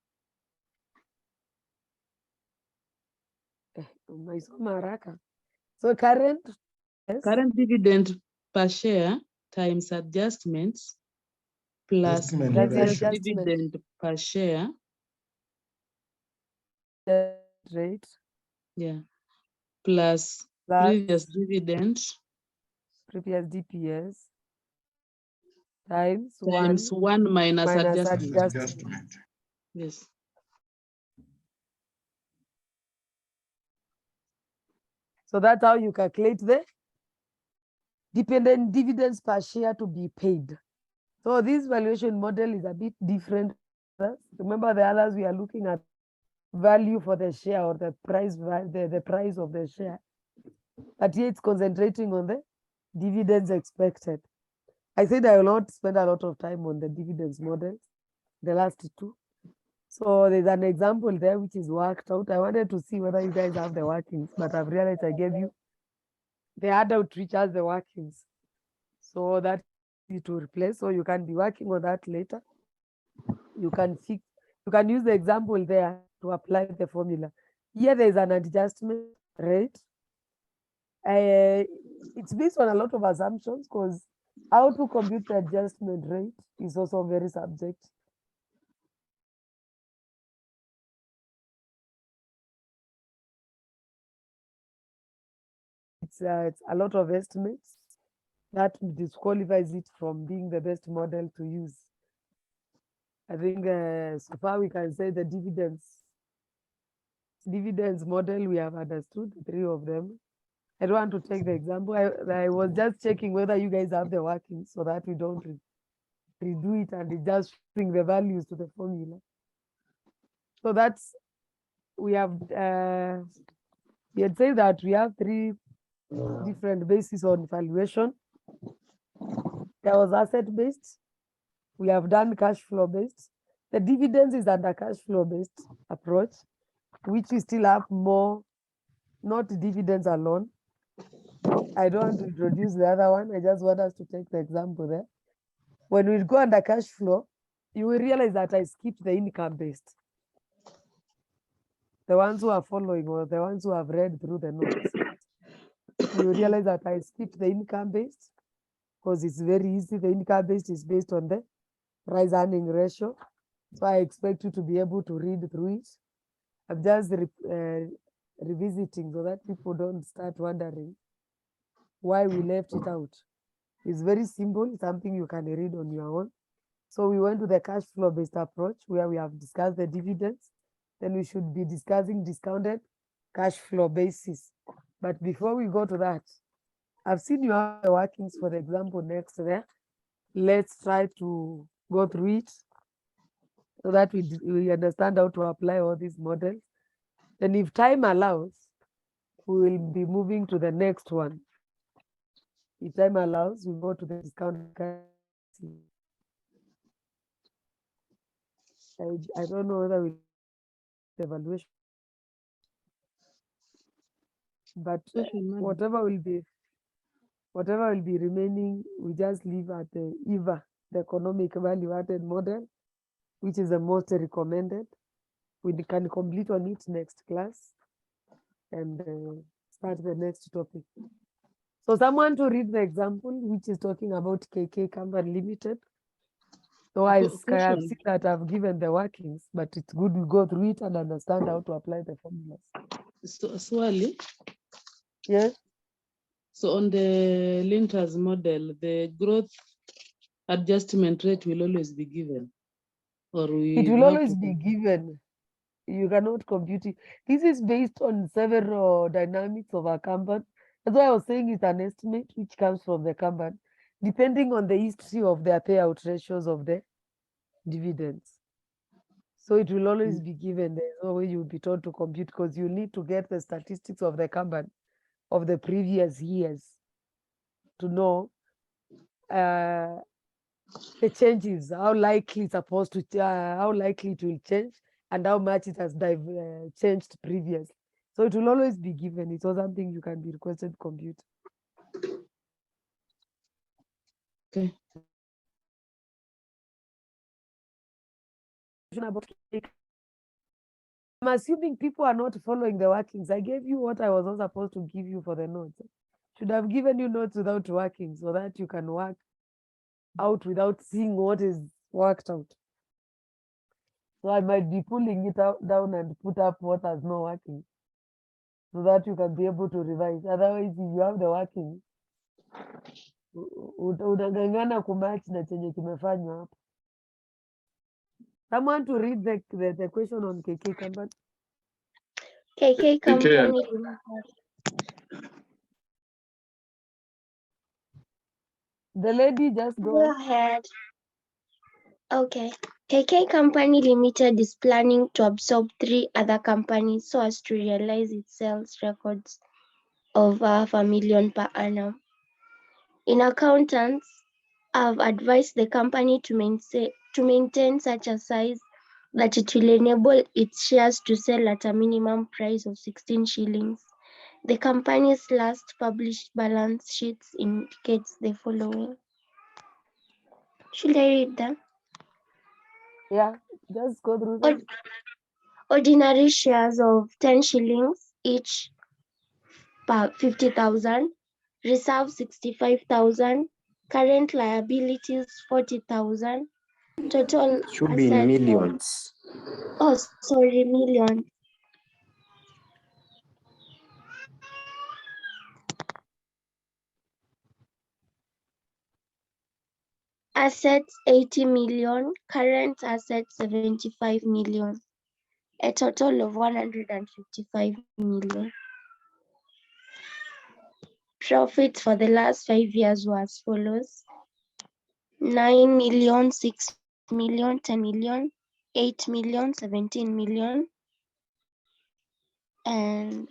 umeisoma haraka. So current, yes, Current dividend per share times adjustments plus Estimate previous ratio. dividend per share, rate yeah, plus plus previous dividend previous DPS times times 1 1 minus minus adjustment. Adjustment. Yes. So that's how you calculate the dependent dividends per share to be paid. So this valuation model is a bit different. Remember the others we are looking at value for the share or the price, the price of the share. But here it's concentrating on the dividends expected. I said I will not spend a lot of time on the dividends model, the last two. So there's an example there which is worked out. I wanted to see whether you guys have the workings, but I've realized I gave you the adult which has the workings. So that is to replace. So you can be working on that later. You can use the example there to apply the formula. Here there is an adjustment rate. It's based on a lot of assumptions because how to compute the adjustment rate is also very subject. It's a lot of estimates that disqualifies it from being the best model to use. I think so far we can say the dividends model, we have understood 3 of them. I don't want to take the example. I was just checking whether you guys have the workings so that we don't redo it and just bring the values to the formula. So that's, we have, we had said that we have 3 different bases on valuation. There was asset-based. We have done cash flow-based. The dividends is under cash flow-based approach, which we still have more, not dividends alone. I don't want to introduce the other one. I just want us to take the example there. When we go under cash flow, you will realize that I skipped the income-based. The ones who are following or the ones who have read through the notes, you will realize that I skipped the income-based because it's very easy. The income-based is based on the price earning ratio. So I expect you to be able to read through it. I'm just revisiting so that people don't start wondering why we left it out. It's very simple, something you can read on your own. So we went to the cash flow based approach where we have discussed the dividends. Then we should be discussing discounted cash flow basis. But before we go to that, I've seen you have the workings for the example next there. Let's try to go through it so that we understand how to apply all these models. Then if time allows, we will be moving to the next one. If time allows, we go to the discount. I don't know whether we evaluation, but whatever will be remaining, we just leave at the EVA, the economic value added model, which is the most recommended. We can complete on it next class and start the next topic. So someone to read the example, which is talking about KK Company Limited. So I have seen that I've given the workings, but it's good we go through it and understand how to apply the formulas. So, Swali? Yes. So on the Linters model, the growth adjustment rate will always be given, or it will always be given. You cannot compute it. This is based on several dynamics of a company. That's why I was saying it's an estimate which comes from the company. depending on the history of their payout ratios of the dividends. So it will always be given. There's no way you'll be told to compute because you need to get the statistics of the company of the previous years to know the changes, how likely it's supposed to, how likely it will change and how much it has changed previously. So it will always be given. It's also something you can be requested to compute. Okay. I'm assuming people are not following the workings. I gave you what I was not supposed to give you for the notes. Should have given you notes without working so that you can work out without seeing what is worked out. So I might be pulling it out down and put up what has no working so that you can be able to revise. Otherwise, if you have the working, unang'ang'ana kumatch na chenye kimefanywa hapa. Someone to read the question on KK company. KK Company The lady just Go go. ahead. Okay. KK Company Limited is planning to absorb 3 other companies so as to realize its sales records of $500,000 per annum. In accountants, have advised the company to maintain such a size that it will enable its shares to sell at a minimum price of 16 shillings. The company's last published balance sheets indicates the following. Should I read them? Yeah, just go through them. Ordinary shares of 10 shillings each per 50,000, reserve 65,000, current liabilities 40,000, total Should be in assets millions. million. Assets 80 million, current assets 75 million, a total of 155 million. Profits for the last 5 years were as follows: 9 million, 6 million, 10 million, 8 million, 17 million, and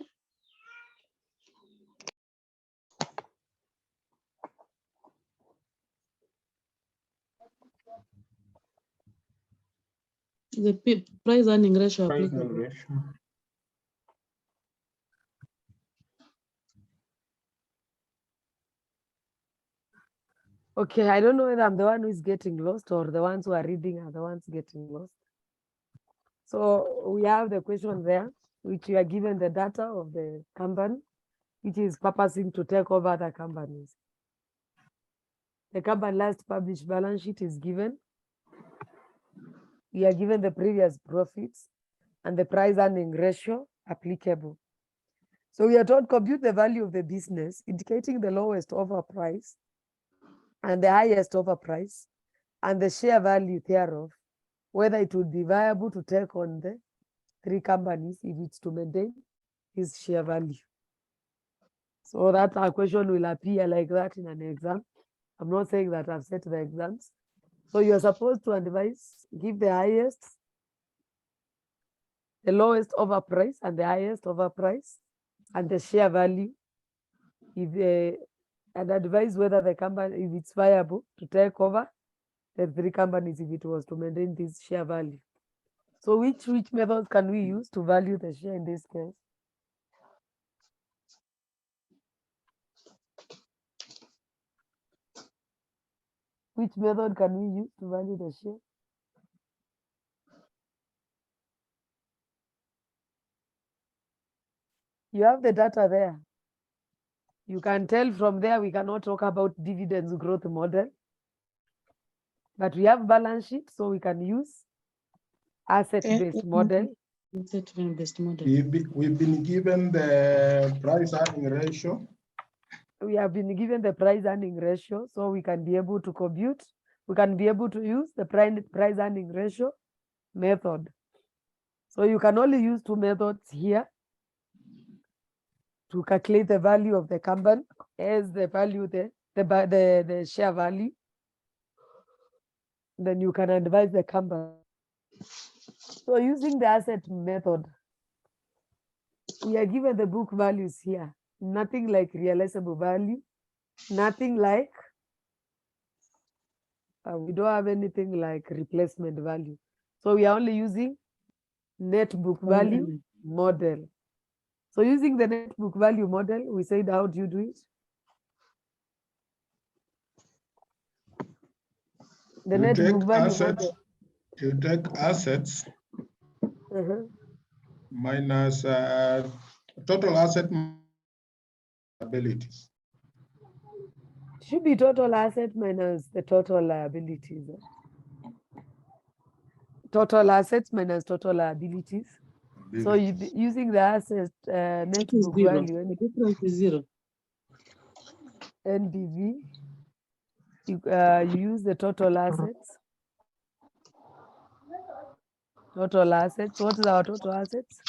The price earning ratio Price applicable. ratio. Okay, I don't know whether I'm the one who is getting lost or the ones who are reading are the ones getting lost. So we have the question there, which we are given the data of the company, which is purposing to take over other companies. The company last published balance sheet is given. We are given the previous profits and the price earning ratio applicable. So we are told compute the value of the business, indicating the lowest offer price and the highest offer price and the share value thereof, whether it would be viable to take on the 3 companies if it's to maintain his share value. So that our question will appear like that in an exam. I'm not saying that I've set the exams. So you're supposed to advise, give the highest, the lowest offer price and the highest offer price and the share value. If and advise whether the company, if it's viable to take over the 3 companies if it was to maintain this share value. So which methods can we use to value the share in this case? Which method can we use to value the share? You have the data there. You can tell from there we cannot talk about dividends growth model, but we have balance sheet, so we can use asset-based model. Asset-based model. We've been given the price earning ratio. We have been given the price earning ratio, so we can be able to compute. We can be able to use the price earning ratio method. So you can only use 2 methods here to calculate the value of the company as the value the the share value. Then you can advise the company. So using the asset method, we are given the book values here. Nothing like realizable value, nothing like, we don't have anything like replacement value. So we are only using net book value model. So using the net book value model, we said, how do you do it? The You net take book value assets, model. you take assets minus total asset liabilities. Should be total asset minus the total liabilities. Total assets minus total liabilities. So using the asset net book value, the difference is 0. NBV, you use the total assets. Total assets. What is our total assets?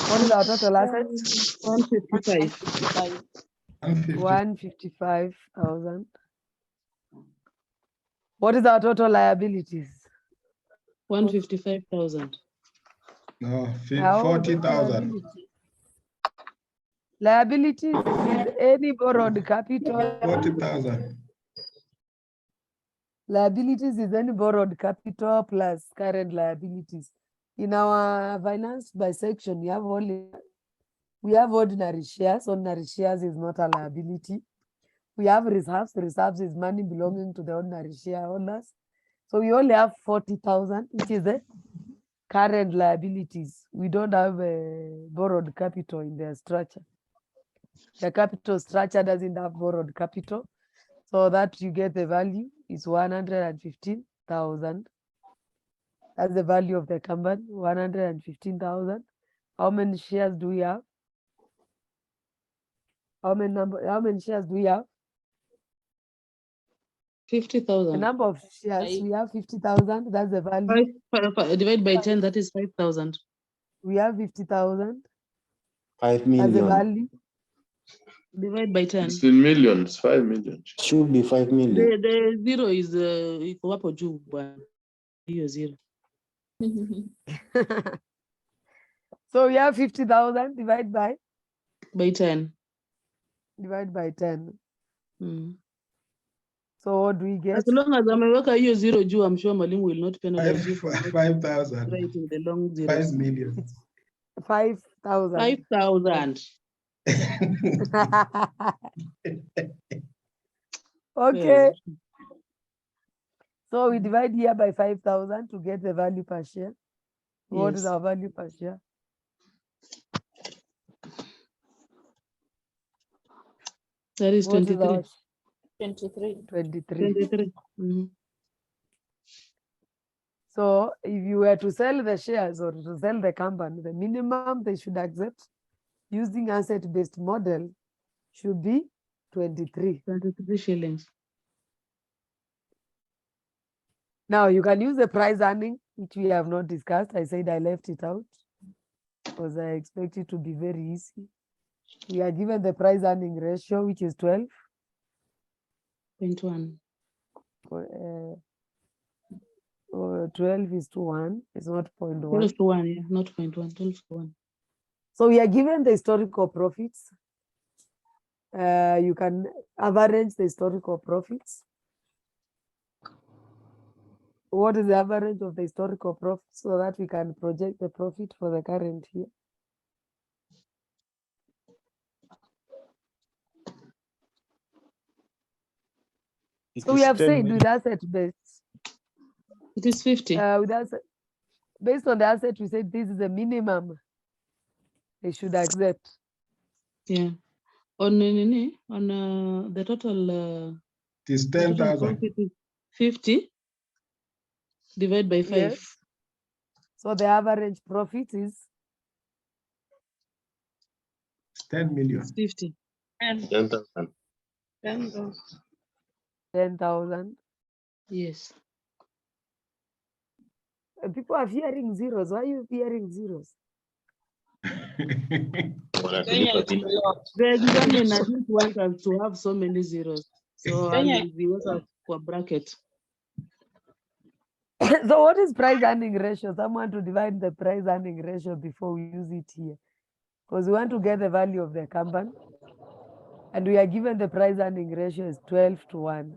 What is our total assets? 155. 155,000. What is our total liabilities? 155,000. No, 40,000. Liabilities is any borrowed capital. 40,000. Liabilities is any borrowed capital plus current liabilities. In our finance by section, we have ordinary shares. Ordinary shares is not a liability. We have reserves. Reserves is money belonging to the ordinary shareholders. So we only have 40,000, which is the current liabilities. We don't have a borrowed capital in their structure. The capital structure doesn't have borrowed capital. So that you get the value is 115,000. That's the value of the company, 115,000. How many shares do we have? How many shares do we have? 50,000. The number of shares, we have 50,000. That's the value. Divide by 10, that is 5,000. We have 50,000. 5 million. That's the value. Divide by 10. It's in millions, 5 million. Should be 5 million. The 0 is equal up to 0. So we have 50,000 divided by 10. Divide by 10. Mm. So what do we get? As long as I'm working here 0 Jew, I'm sure Malim will not penalize you for 5,000. writing the long zeros. 5 million. 5,000. 5,000. Okay. So we divide here by 5,000 to get the value per share. What is Yes. our value per share? That is What is 23. our 23. 23. 23. Mhm. So if you were to sell the shares or to sell the company, the minimum they should accept using asset-based model should be 23. 23 shillings. Now you can use the price earning, which we have not discussed. I said I left it out because I expect it to be very easy. We are given the price earning ratio, which is 12. 0.1. 12 is to 1. It's not 0.1. 12 to 1, yeah, not 0.1, 12 to 1. So we are given the historical profits. You can average the historical profits. What is the average of the historical profits so that we can project the profit for the current year? So we have said with asset base. It is 50. With asset, based on the asset, we said this is the minimum they should accept. Yeah. On the total, It is the total 10,000. profit is 50 divided by 5. Yes. So the average profit is 10 million. It's 50. 10,000. 10,000. Yes. People are fearing zeros. Why are you fearing zeros? Wanatulipa Kenya is vipi? a lot. The examiner didn't want us to have so many zeros. So Kenya, aliziweka kwa bracket. So what is price earning ratio? Someone to divide the price earning ratio before we use it here. Because we want to get the value of the company. And we are given the price earning ratio is 12:1.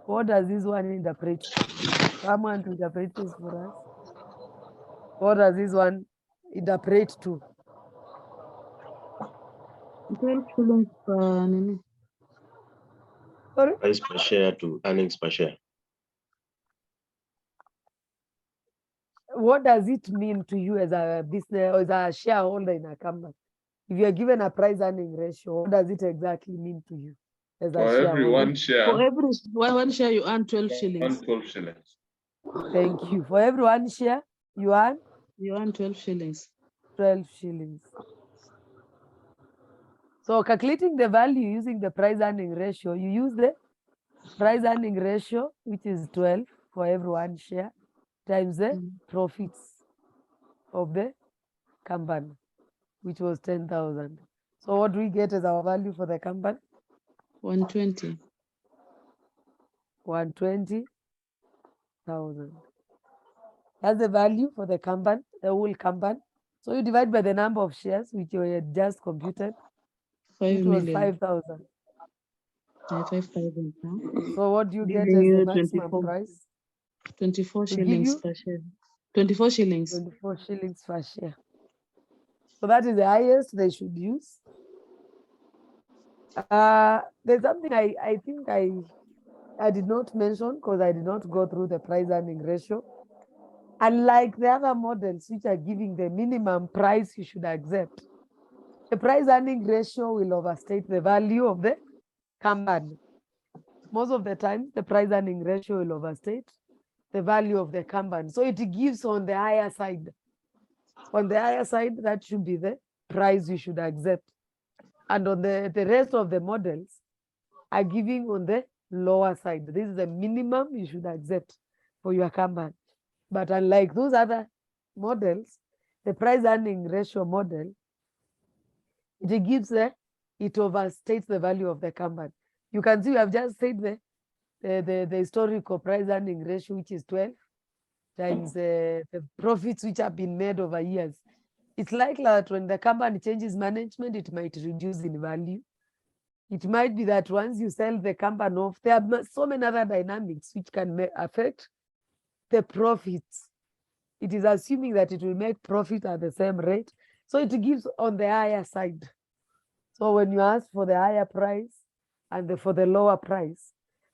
What does this one interpret to? Someone to interpret this for us. What does this one interpret to? 12 shillings per nini? Sorry? Price per share to earnings per share. What does it mean to you as a business or as a shareholder in a company? If you are given a price earning ratio, what does it exactly mean to you as a For every shareholder? one share, For every one share, you earn 12 earn shillings. 12 shillings. Thank you. For every one share, you earn You earn 12 shillings. 12 shillings. So calculating the value using the price earning ratio, you use the price earning ratio, which is 12 for every one share, times the profits of the company, which was 10,000. So what do we get as our value for the company? 120. 120,000. That's the value for the company, the whole company. So you divide by the number of shares, which you had just computed, 5 which was million. 5,000. 5,000 now. So what do you get Giving as the you maximum 24. price? 24 To give shillings you per share. 24 shillings. 24 shillings per share. So that is the highest they should use. There's something I think I did not mention because I did not go through the price earning ratio. Unlike the other models which are giving the minimum price you should accept, the price earning ratio will overstate the value of the company. Most of the time, the price earning ratio will overstate the value of the company. So it gives on the higher side. On the higher side, that should be the price you should accept. And on the rest of the models are giving on the lower side. This is the minimum you should accept for your company. But unlike those other models, the price earning ratio model, it gives it overstates the value of the company. You can see we have just said the historical price earning ratio, which is 12 times the profits which have been made over years. It's likely that when the company changes management, it might reduce in value. It might be that once you sell the company off, there are so many other dynamics which can affect the profits. It is assuming that it will make profit at the same rate. So it gives on the higher side. So when you ask for the higher price and for the lower price,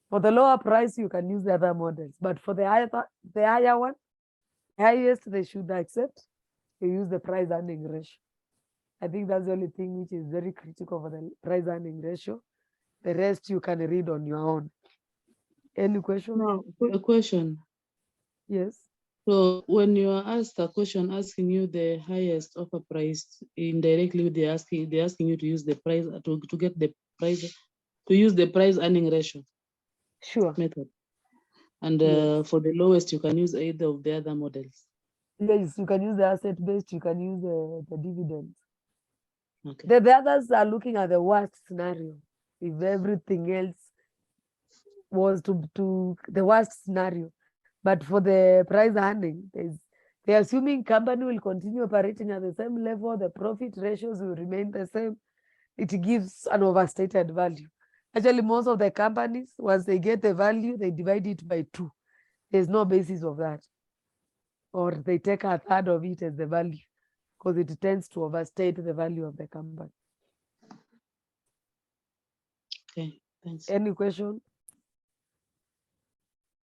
for the lower price, you can use the other models. But for the higher one, the highest they should accept, you use the price earning ratio. I think that's the only thing which is very critical for the price earning ratio. The rest you can read on your own. Any questions? Now, a question. Yes. So when you are asked a question asking you the highest offer price, indirectly they're asking you to use the price to get the price, to use the price earning ratio. Sure. Method. And Yes. for the lowest, you can use either of the other models. Yes, you can use the asset based, you can use the dividends. Okay. The others are looking at the worst scenario. If everything else was to the worst scenario. But for the price earning, they're assuming company will continue operating at the same level, the profit ratios will remain the same. It gives an overstated value. Actually, most of the companies, once they get the value, they divide it by 2. There's no basis of that. Or they take a third of it as the value because it tends to overstate the value of the company. Okay, thanks. Any question?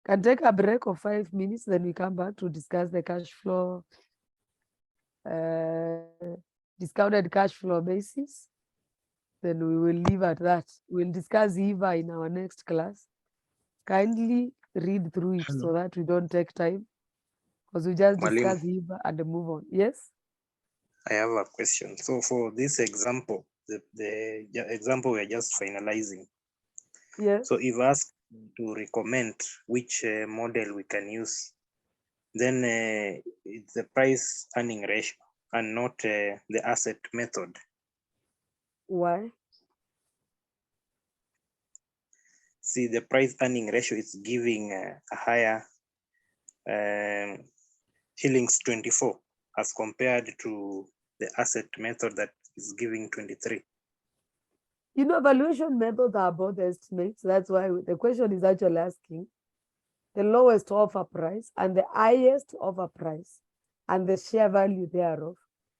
Can take a break of 5 minutes, then we come back to discuss the cash flow, discounted cash flow basis. Then we will leave at that. We'll discuss EVA in our next class. Kindly read through it so that we don't take time, because we just Mwalimu, discuss EVA and move on. Yes? I have a question. So for this example, the example we're just finalizing. Yes. So if asked to recommend which model we can use, then it's the price earning ratio. and not the asset method. Why? See, the price earning ratio is giving a higher shillings 24 as compared to the asset method that is giving 23. You know, valuation methods are both estimates. That's why the question is actually asking the lowest offer price and the highest offer price and the share value thereof,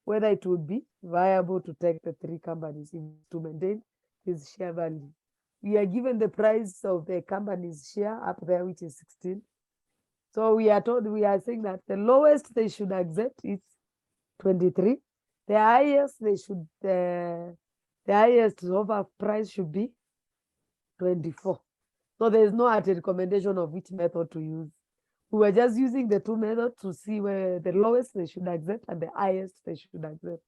whether it would be viable to take the three companies to maintain this share value. We are given the price of the company's share up there, which is 16. So we are told, we are saying that the lowest they should accept is 23. The highest they should, the highest offer price should be 24. So there is no recommendation of which method to use. We were just using the two methods to see where the lowest they should accept and the highest they should accept.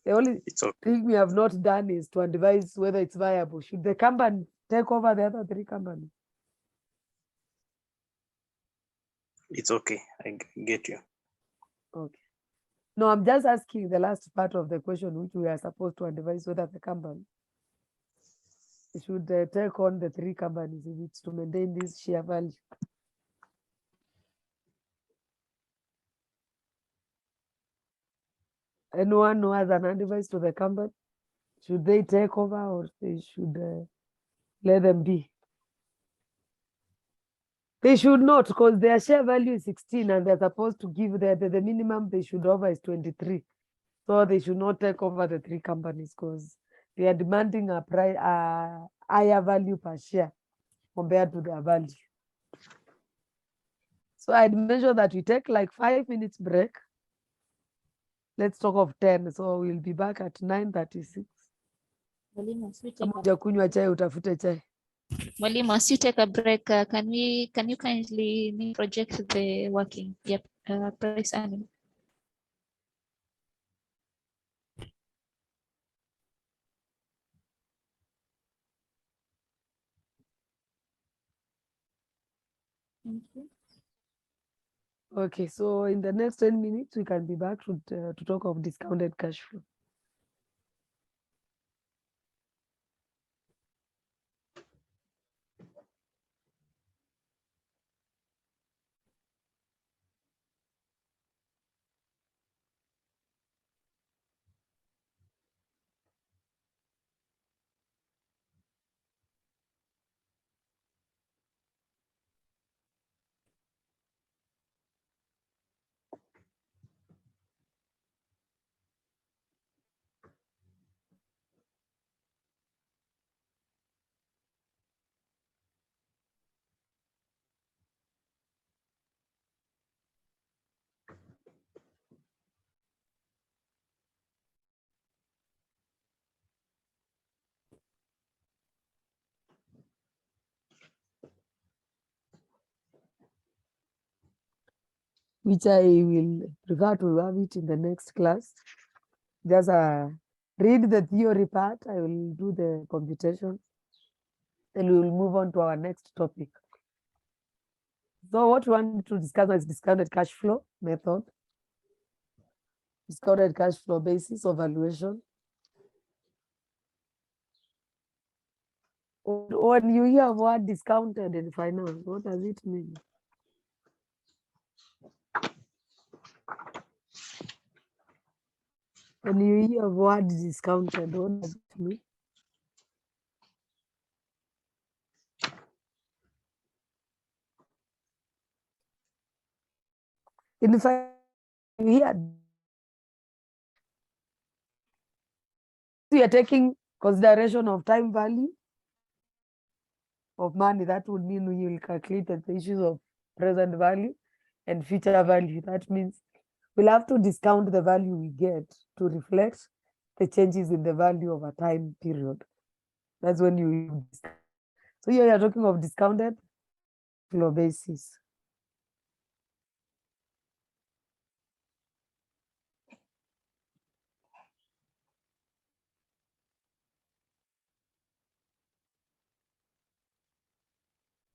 The only thing we have not done is to advise whether it's viable. Should the company take over the other three companies? It's okay, I get you. Okay. No, I'm just asking the last part of the question, which we are supposed to advise whether the company should take on the three companies if it's to maintain this share value. Anyone who has an advice to the company, should they take over or they should let them be? They should not, because their share value is 16 and they're supposed to give the minimum they should offer is 23. So they should not take over the three companies because they are demanding a higher value per share compared to their value. So I'd mention that we take like 5 minutes break. Let's talk of 10. So we'll be back at 9:36. Mwalimu, as we take Kama a- hujakunywa chai utafute chai. Mwalimu, as you take a break, can you kindly project the working? Yep, price earning. Thank you. Okay, so in the next 10 minutes, we can be back to talk of discounted cash flow. Which I will prefer to have it in the next class. Just read the theory part. I will do the computation. Then we will move on to our next topic. So what we want to discuss is discounted cash flow method, discounted cash flow basis of valuation. When you hear word discounted in finance, what does it mean? When you hear word discounted, what does it mean? In fact, you hear you are taking consideration of time value of money, that would mean you will calculate the issues of present value and future value. That means we'll have to discount the value we get to reflect the changes in the value of a time period. That's when you discount. So here you are talking of discounted flow basis.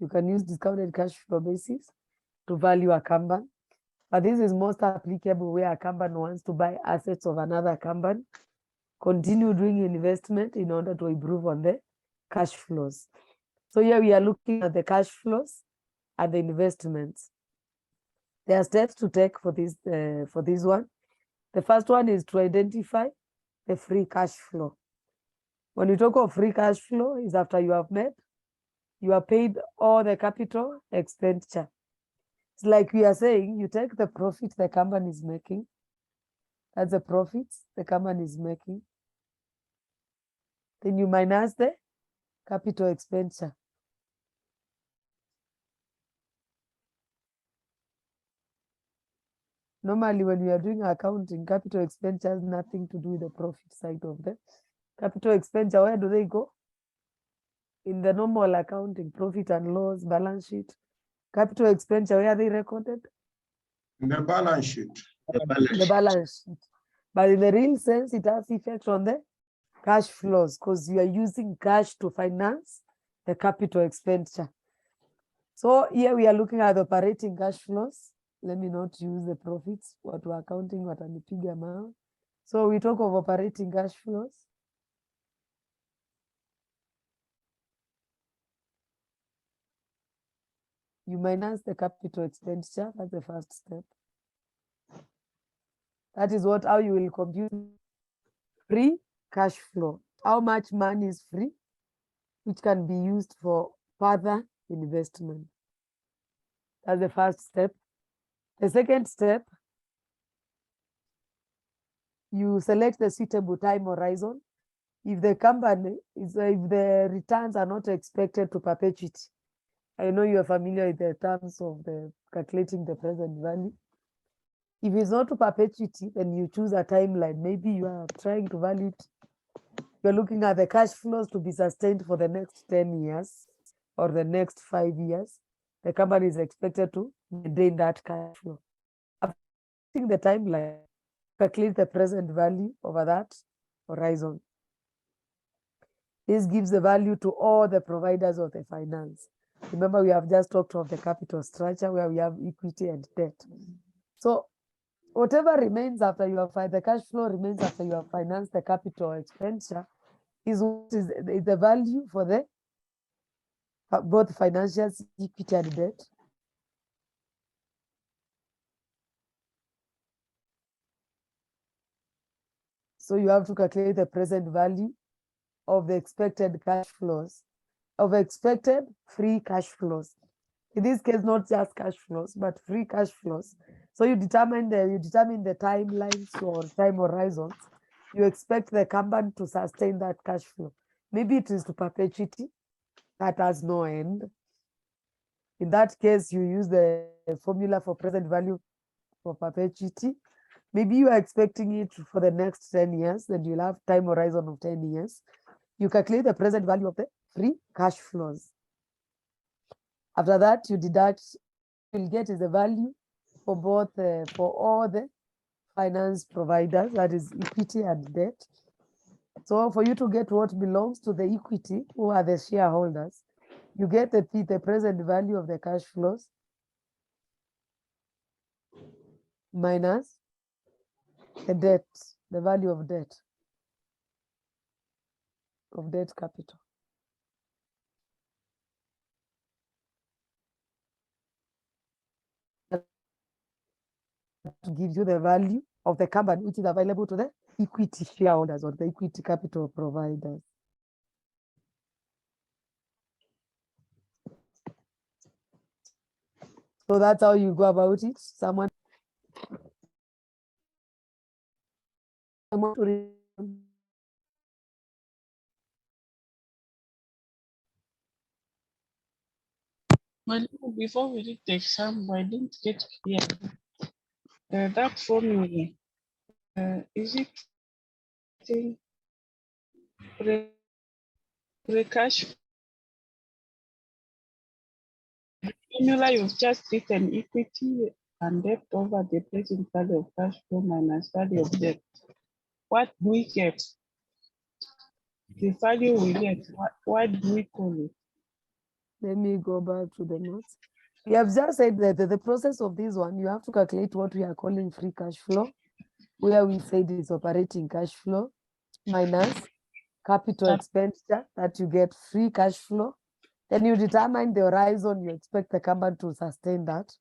You can use discounted cash flow basis to value a company. But this is most applicable where a company wants to buy assets of another company, continue doing investment in order to improve on the cash flows. So here we are looking at the cash flows and the investments. There are steps to take for this one. The first one is to identify the free cash flow. When you talk of free cash flow, is after you have paid all the capital expenditure. It's like we are saying, you take the profit the company is making. That's the profits the company is making. Then you minus the capital expenditure. Normally, when we are doing accounting, capital expenditure has nothing to do with the profit side of the capital expenditure. Where do they go? In the normal accounting, profit and loss, balance sheet. Capital expenditure, where are they recorded? In the balance sheet. The balance sheet. But in the real sense, it has effect on the cash flows because you are using cash to finance the capital expenditure. So here we are looking at operating cash flows. Let me not use the profits, what we're accounting, what are the big amount. So we talk of operating cash flows. You minus the capital expenditure, that's the first step. That is how you will compute free cash flow. How much money is free, which can be used for further investment. That's the first step. The second step, you select the suitable time horizon. If the company is, if the returns are not expected to perpetuity, I know you are familiar with the terms of the calculating the present value. If it's not to perpetuity, then you choose a timeline. Maybe you are trying to value it. You're looking at the cash flows to be sustained for the next 10 years or the next 5 years. The company is expected to maintain that cash flow. After the timeline, calculate the present value over that horizon. This gives the value to all the providers of the finance. Remember, we have just talked of the capital structure where we have equity and debt. So whatever remains after you have the cash flow remains after you have financed the capital expenditure is what is the value for the both financials, equity and debt. So you have to calculate the present value of the expected cash flows, of expected free cash flows. In this case, not just cash flows, but free cash flows. So you determine the timelines or time horizons. You expect the company to sustain that cash flow. Maybe it is to perpetuity that has no end. In that case, you use the formula for present value for perpetuity. Maybe you are expecting it for the next 10 years, then you'll have time horizon of 10 years. You calculate the present value of the free cash flows. After that, you deduct, you'll get is the value for both, for all the finance providers, that is equity and debt. So for you to get what belongs to the equity, who are the shareholders, you get the present value of the cash flows minus the debt, the value of debt capital. To give you the value of the company which is available to the equity shareholders or the equity capital providers. So that's how you go about it. Someone to Well, before we read the exam, I didn't get clear. That formula, is it cash formula? You've just written equity and debt over the present value of cash flow minus value of debt. What do we get? The value we get, what do we call it? Let me go back to the notes. We have just said that the process of this one, you have to calculate what we are calling free cash flow, where we said is operating cash flow minus capital expenditure, that you get free cash flow. Then you determine the horizon you expect the company to sustain that.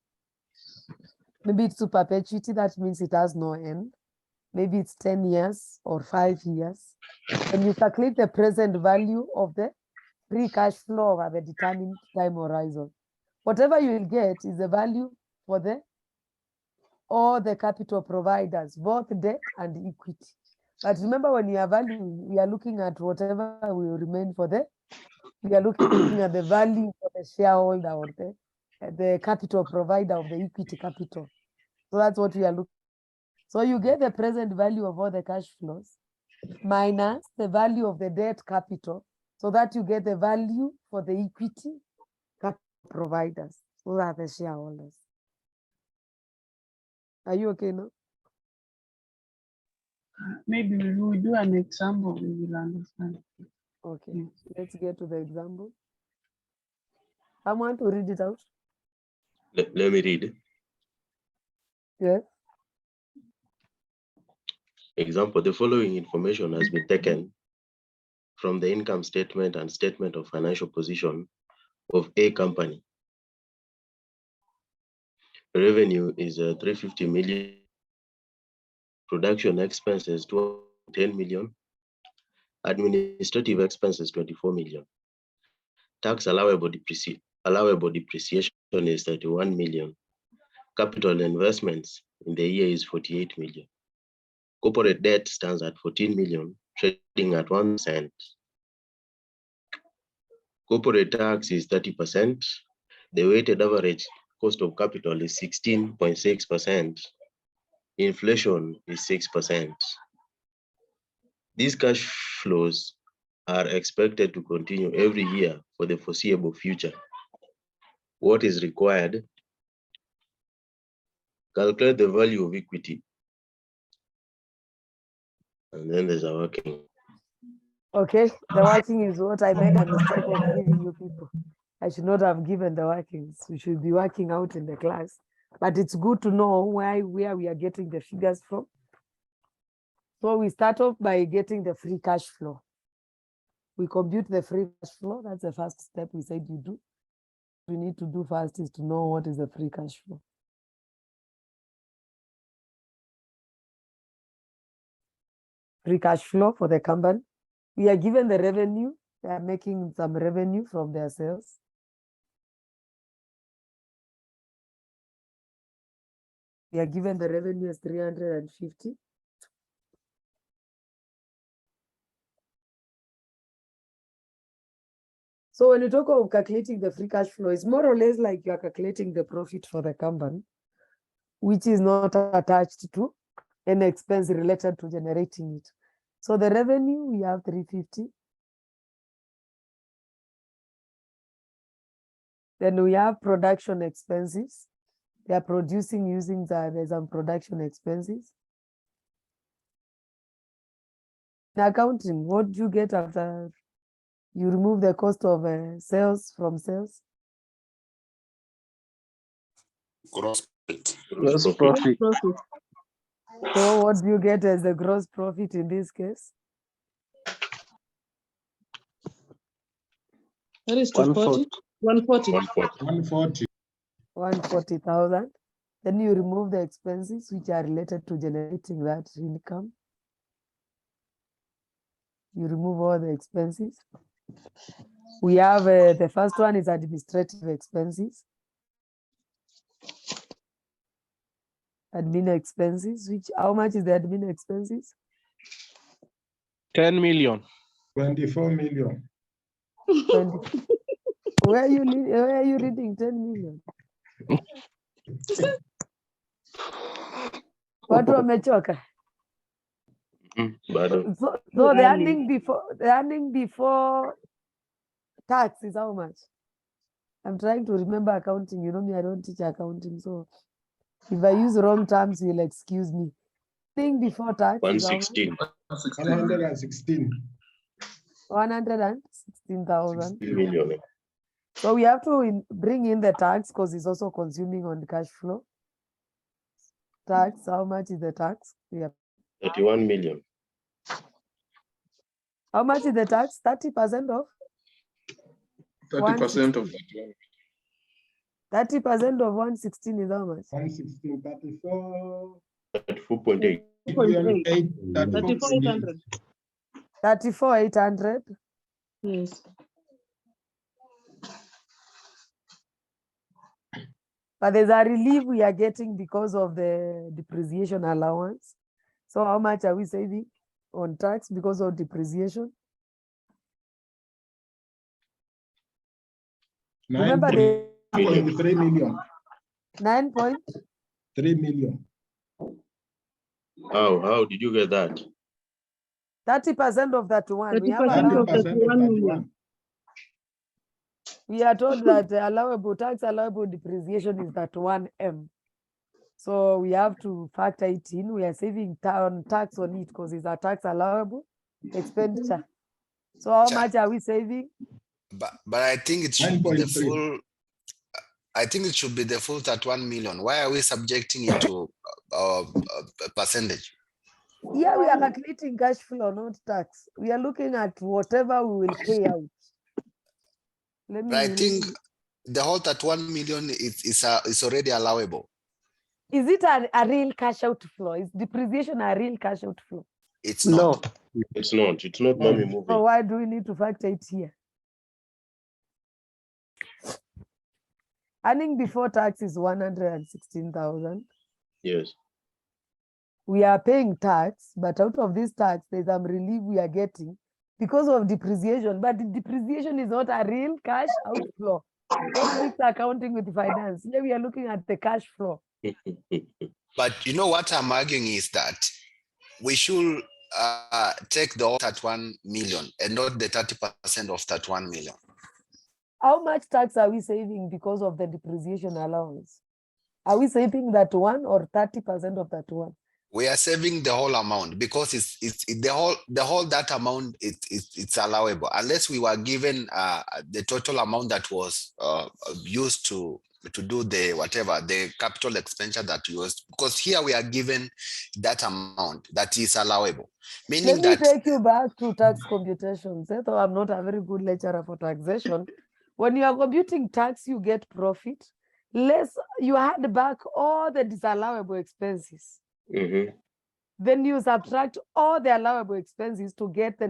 Maybe it's to perpetuity, that means it has no end. Maybe it's 10 years or 5 years. And you calculate the present value of the free cash flow over the determined time horizon. Whatever you will get is the value for all the capital providers, both debt and equity. But remember, when you are valuing, we are looking at whatever will remain we are looking at the value for the shareholder or the capital provider of the equity capital. So that's what we are looking. So you get the present value of all the cash flows minus the value of the debt capital, so that you get the value for the equity capital providers. So that are the shareholders. Are you okay now? Maybe we will do an example, we will understand. Okay, Yes. let's get to the example. Someone to read it out? Let me read. Yes. Example, the following information has been taken from the income statement and statement of financial position of a company. Revenue is 350 million. Production expenses 210 million. Administrative expenses 24 million. Tax allowable depreciation is 31 million. Capital investments in the year is 48 million. Corporate debt stands at 14 million, trading at 1%. Corporate tax is 30%. The weighted average cost of capital is 16.6%. Inflation is 6%. These cash flows are expected to continue every year for the foreseeable future. What is required? Calculate the value of equity. And then there's a working. Okay, the working is what I made a mistake of giving you people. I should not have given the workings. We should be working out in the class. But it's good to know where we are getting the figures from. So we start off by getting the free cash flow. We compute the free cash flow. That's the first step we said you do. We need to do first is to know what is the free cash flow. Free cash flow for the company. We are given the revenue. They are making some revenue from their sales. We are given the revenue as 350. So when you talk of calculating the free cash flow, it's more or less like you are calculating the profit for the company, which is not attached to any expense related to generating it. So the revenue, we have 350. Then we have production expenses. They are producing using there's some production expenses. In accounting, what do you get after you remove the cost of sales from sales? Gross profit. Gross profit. So what do you get as the gross profit in this case? That is 240. 140. 140. 140,000. Then you remove the expenses which are related to generating that income. You remove all the expenses. We have the first one is administrative expenses. Admin expenses, which how much is the admin expenses? 10 million. 24 million. 20. Where are you reading 10 million? Watu wamechoka. So the earning before tax is how much? I'm trying to remember accounting. You know me, I don't teach accounting. So if I use wrong terms, you'll excuse me. Earning before tax is how much? 116. 116,000. million. So we have to bring in the tax because it's also consuming on the cash flow. Tax, how much is the tax? We have 31 million. how much is the tax? 30% of 30% of that one. 30% of 116 is how much? 116, 34. 34.8. 34,800. 34,800. Yes. But there's a relief we are getting because of the depreciation allowance. So how much are we saving on tax because of depreciation? Remember the 9.3 million. 9.3 million. How did you get that? 30% of that one. We have 30% of allowed, that 1 million. we are told that the allowable tax allowable depreciation is that 1M. So we have to factor it in. We are saving tax on it because it's a tax allowable expenditure. So how much are we saving? But I think it should be the full. I think it should be the full 31 million. Why are we subjecting it to a percentage? Yeah, we are calculating cash flow, not tax. We are looking at whatever we will pay out. But I think the whole 31 million is already allowable. Is it a real cash outflow? Is depreciation a real cash outflow? It's not. It's not. It's not money moving. So why do we need to factor it here? Earning before tax is 116,000. Yes. We are paying tax, but out of this tax, there's some relief we are getting because of depreciation. But the depreciation is not a real cash outflow. Don't mix accounting with finance. Here we are looking at the cash flow. But you know what I'm arguing is that we should take the whole 31 million and not the 30% of 31 million. How much tax are we saving because of the depreciation allowance? Are we saving that one or 30% of that one? We are saving the whole amount because it's the whole that amount it's allowable unless we were given the total amount that was used to do the capital expenditure that we used, because here we are given that amount that is allowable, meaning Let me take you back to tax computations. Though I'm not a very good lecturer for taxation, when you are computing tax, you get profit. Less you add back all the disallowable expenses. Mm-hmm. Then you subtract all the allowable expenses to get the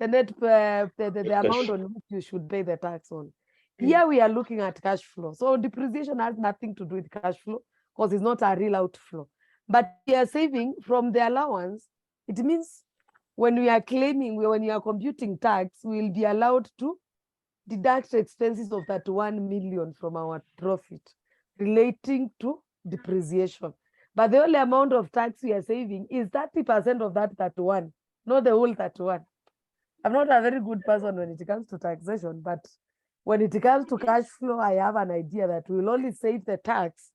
amount on which you should pay the tax on. Here we are looking at cash flow. So depreciation has nothing to do with cash flow because it's not a real outflow. But we are saving from the allowance. It means when we are claiming, when you are computing tax, we will be allowed to deduct expenses of that 1 million from our profit relating to depreciation. But the only amount of tax we are saving is 30% of that 31, not the whole 31. I'm not a very good person when it comes to taxation, but when it comes to cash flow, I have an idea that we'll only save the tax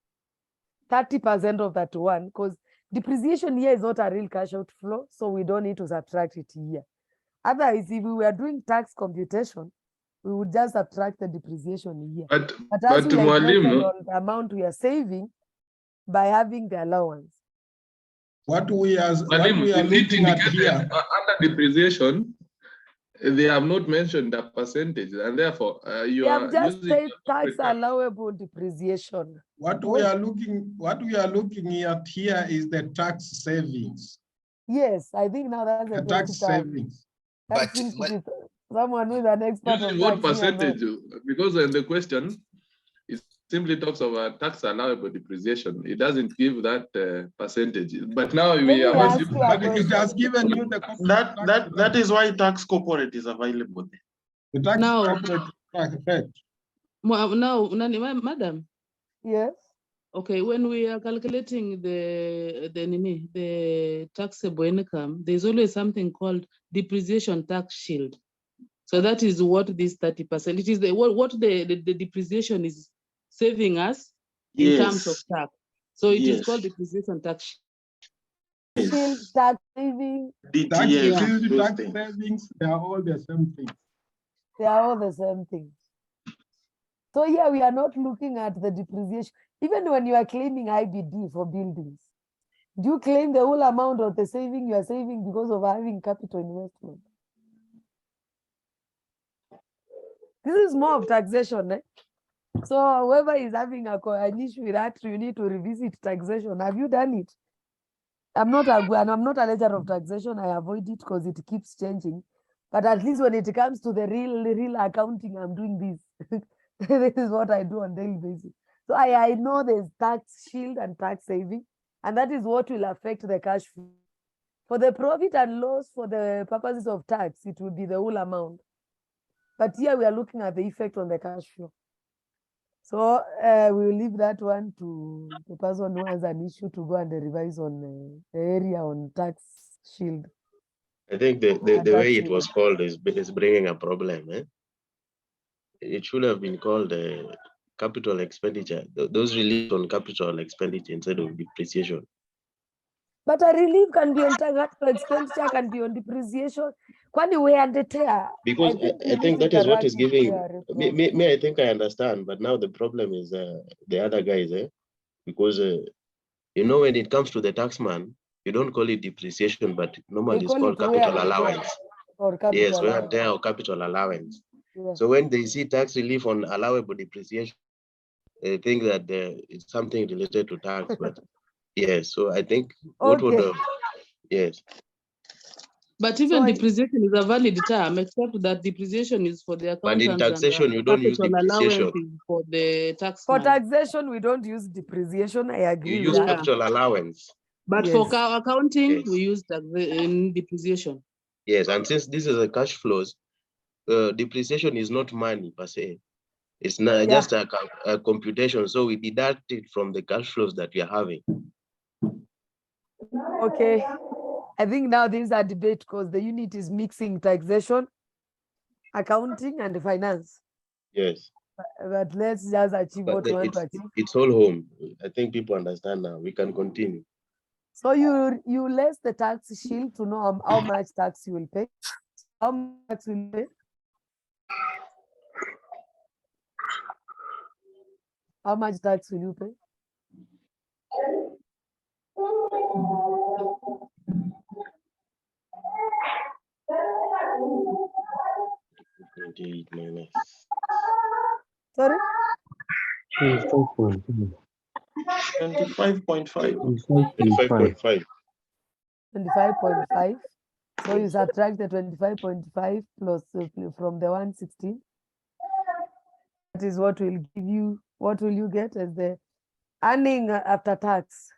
30% of that one, because depreciation here is not a real cash outflow, so we don't need to subtract it here. Otherwise, if we were doing tax computation, we would just subtract the depreciation here. But as we are interested on the amount we are saving by having the allowance. What we are looking at here, under depreciation, they have not mentioned the percentage, and therefore you have are just using said tax allowable depreciation. What we are looking at here is the tax savings. Yes, I think now that's the tax savings. That seems to be someone who is an expert using on what tax percentage? Because in the question, it simply talks about tax allowable depreciation. It doesn't give that percentage. But now we are but it has given you the that is why tax corporate is available. The tax corporate tax rate. Now, madam. Yes. Okay, when we are calculating the taxable income, there's always something called depreciation tax shield. So that is what this 30%. It is what the depreciation is saving us in terms of tax. So it is called depreciation tax shield, tax saving. Tax savings, they are all the same thing. They are all the same thing. So here we are not looking at the depreciation. Even when you are claiming IBD for buildings, do you claim the whole amount of the saving you are saving because of having capital investment? This is more of taxation. Eh? So whoever is having an issue with that, you need to revisit taxation. Have you done it? I'm not a lecturer of taxation. I avoid it because it keeps changing. But at least when it comes to the real accounting, I'm doing this. This is what I do on daily basis. So I know there's tax shield and tax saving, and that is what will affect the cash flow. For the profit and loss, for the purposes of tax, it will be the whole amount. But here we are looking at the effect on the cash flow. So we will leave that one to the person who has an issue to go and revise on the area on tax shield. I think the way it was called is bringing a problem. Eh? It should have been called capital expenditure. Those relief on capital expenditure instead of depreciation. But a relief can be on capital expenditure, can be on depreciation. Kwani we are the tear. Because I think that is what is giving me. I think I understand, but now the problem is the other guys, because you know, when it comes to the taxman, you don't call it depreciation, but normally it's called capital allowance. Or capital yes, wear allowance. and tear or capital allowance. Yeah. So when they see tax relief on allowable depreciation, they think that it's something related to tax. But yes, so I think what would yes. But even depreciation is a valid term, except that depreciation is for the accountants. But in taxation, and you don't use depreciation. Allowance is for the tax. For taxation, we don't use depreciation. I agree. You use capital allowance. But for accounting, we use depreciation. Yes, and since this is a cash flows, depreciation is not money per se. It's not just a computation. So we deduct it from the cash flows that we are having. Okay. I think now these are debate because the unit is mixing taxation, accounting, and finance. Yes. But let's just achieve what we want to achieve. It's all home. I think people understand now. We can continue. So you less the tax shield to know how much tax you will pay. How much tax will you pay? How much tax will you pay? Sorry? 25.5. 25.5. 25.5. So you subtract the 25.5 plus from the 116. That is what will give you, what will you get as the earning after tax?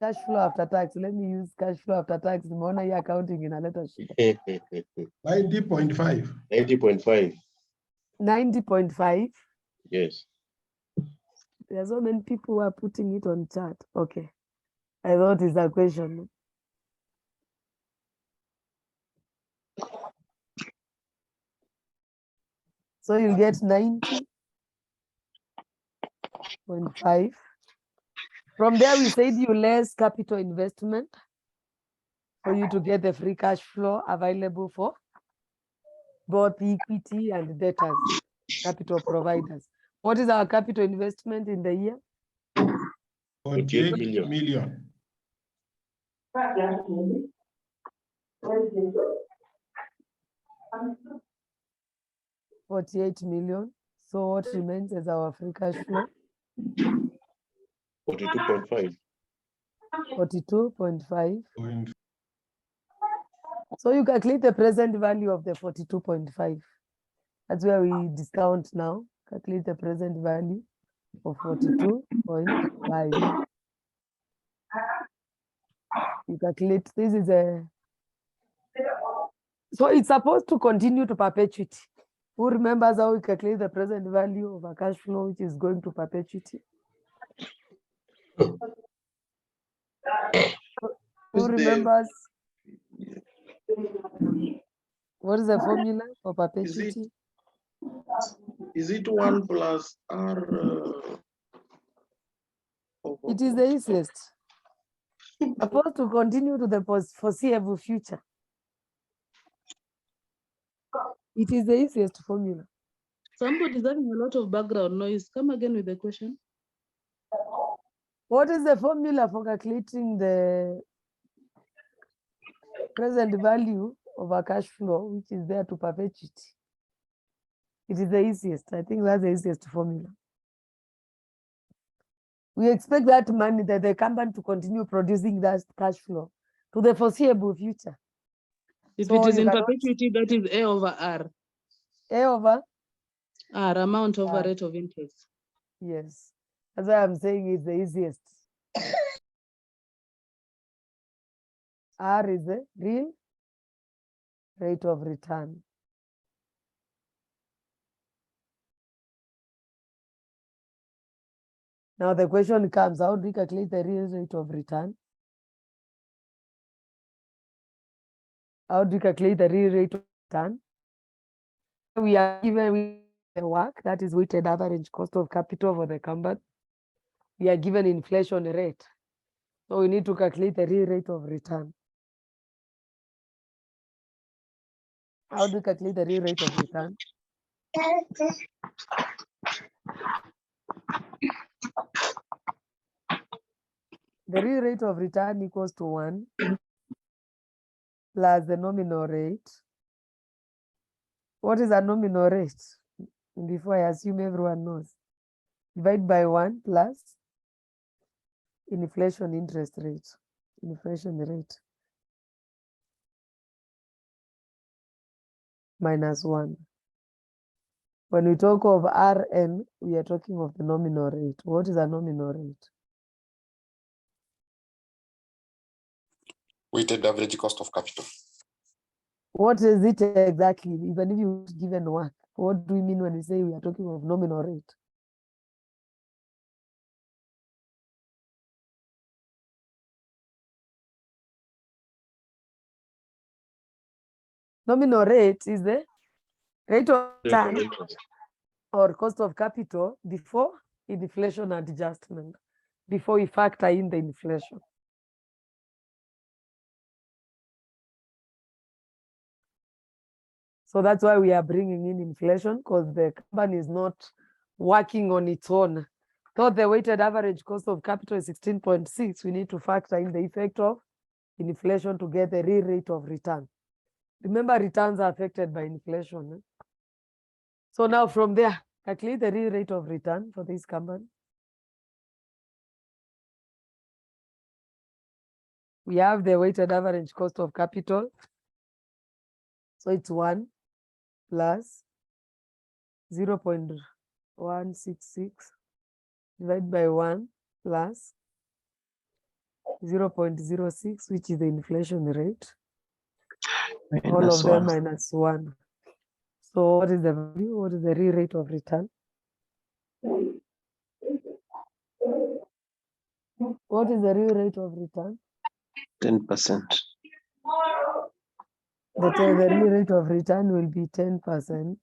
Cash flow after tax. Let me use cash flow after tax. Nimeona hii accounting inaleta shida. 90.5. 90.5. 90.5. Yes. There are so many people who are putting it on chat. Okay. I thought it's a question. So you'll get 90.5. From there, we said you less capital investment for you to get the free cash flow available for both equity and debtors, capital providers. What is our capital investment in the year? 48 million. $48 million. So what remains as our free cash flow? 42.5. 42.5. So you calculate the present value of the 42.5. That's where we discount now. Calculate the present value of 42.5. You calculate, this is so it's supposed to continue to perpetuity. Who remembers how we calculate the present value of a cash flow which is going to perpetuity? Who remembers? What is the formula for perpetuity? Is it 1 plus R? It is the easiest. Supposed to continue to the foreseeable future. It is the easiest formula. Somebody's having a lot of background noise. Come again with the question. What is the formula for calculating the present value of a cash flow, which is there to perpetuity? It is the easiest. I think that's the easiest formula. We expect that money, that the company to continue producing that cash flow to the foreseeable future. If So it is you in cannot- perpetuity, that is A over R. A over? R, amount over R. rate of interest. Yes. That's why I'm saying it's the easiest. R is the real rate of return. Now the question comes, how do we calculate the real rate of return? How do we calculate the real rate of return? We are given the work, that is weighted average cost of capital for the company. We are given inflation rate. So we need to calculate the real rate of return. How do we calculate the real rate of return? The real rate of return equals to 1 plus the nominal rate. What is a nominal rate? Before I assume everyone knows. Divide by 1 plus inflation interest rate. Inflation rate. Minus 1. When we talk of Rn, we are talking of the nominal rate. What is a nominal rate? Weighted average cost of capital. What is it exactly? Even if you given work, what do we mean when we say we are talking of nominal rate? Nominal rate is the rate of return or cost of capital before inflation adjustment, before we factor in the inflation. So that's why we are bringing in inflation, because the company is not working on its own. Though the weighted average cost of capital is 16.6, we need to factor in the effect of inflation to get the real rate of return. Remember, returns are affected by inflation. So now from there, calculate the real rate of return for this company. We have the weighted average cost of capital. So it's 1 plus 0.166 divided by 1 plus 0.06, which is the inflation rate. All of them minus 1. So what is the value? What is the real rate of return? What is the real rate of return? 10%. The real rate of return will be 10%.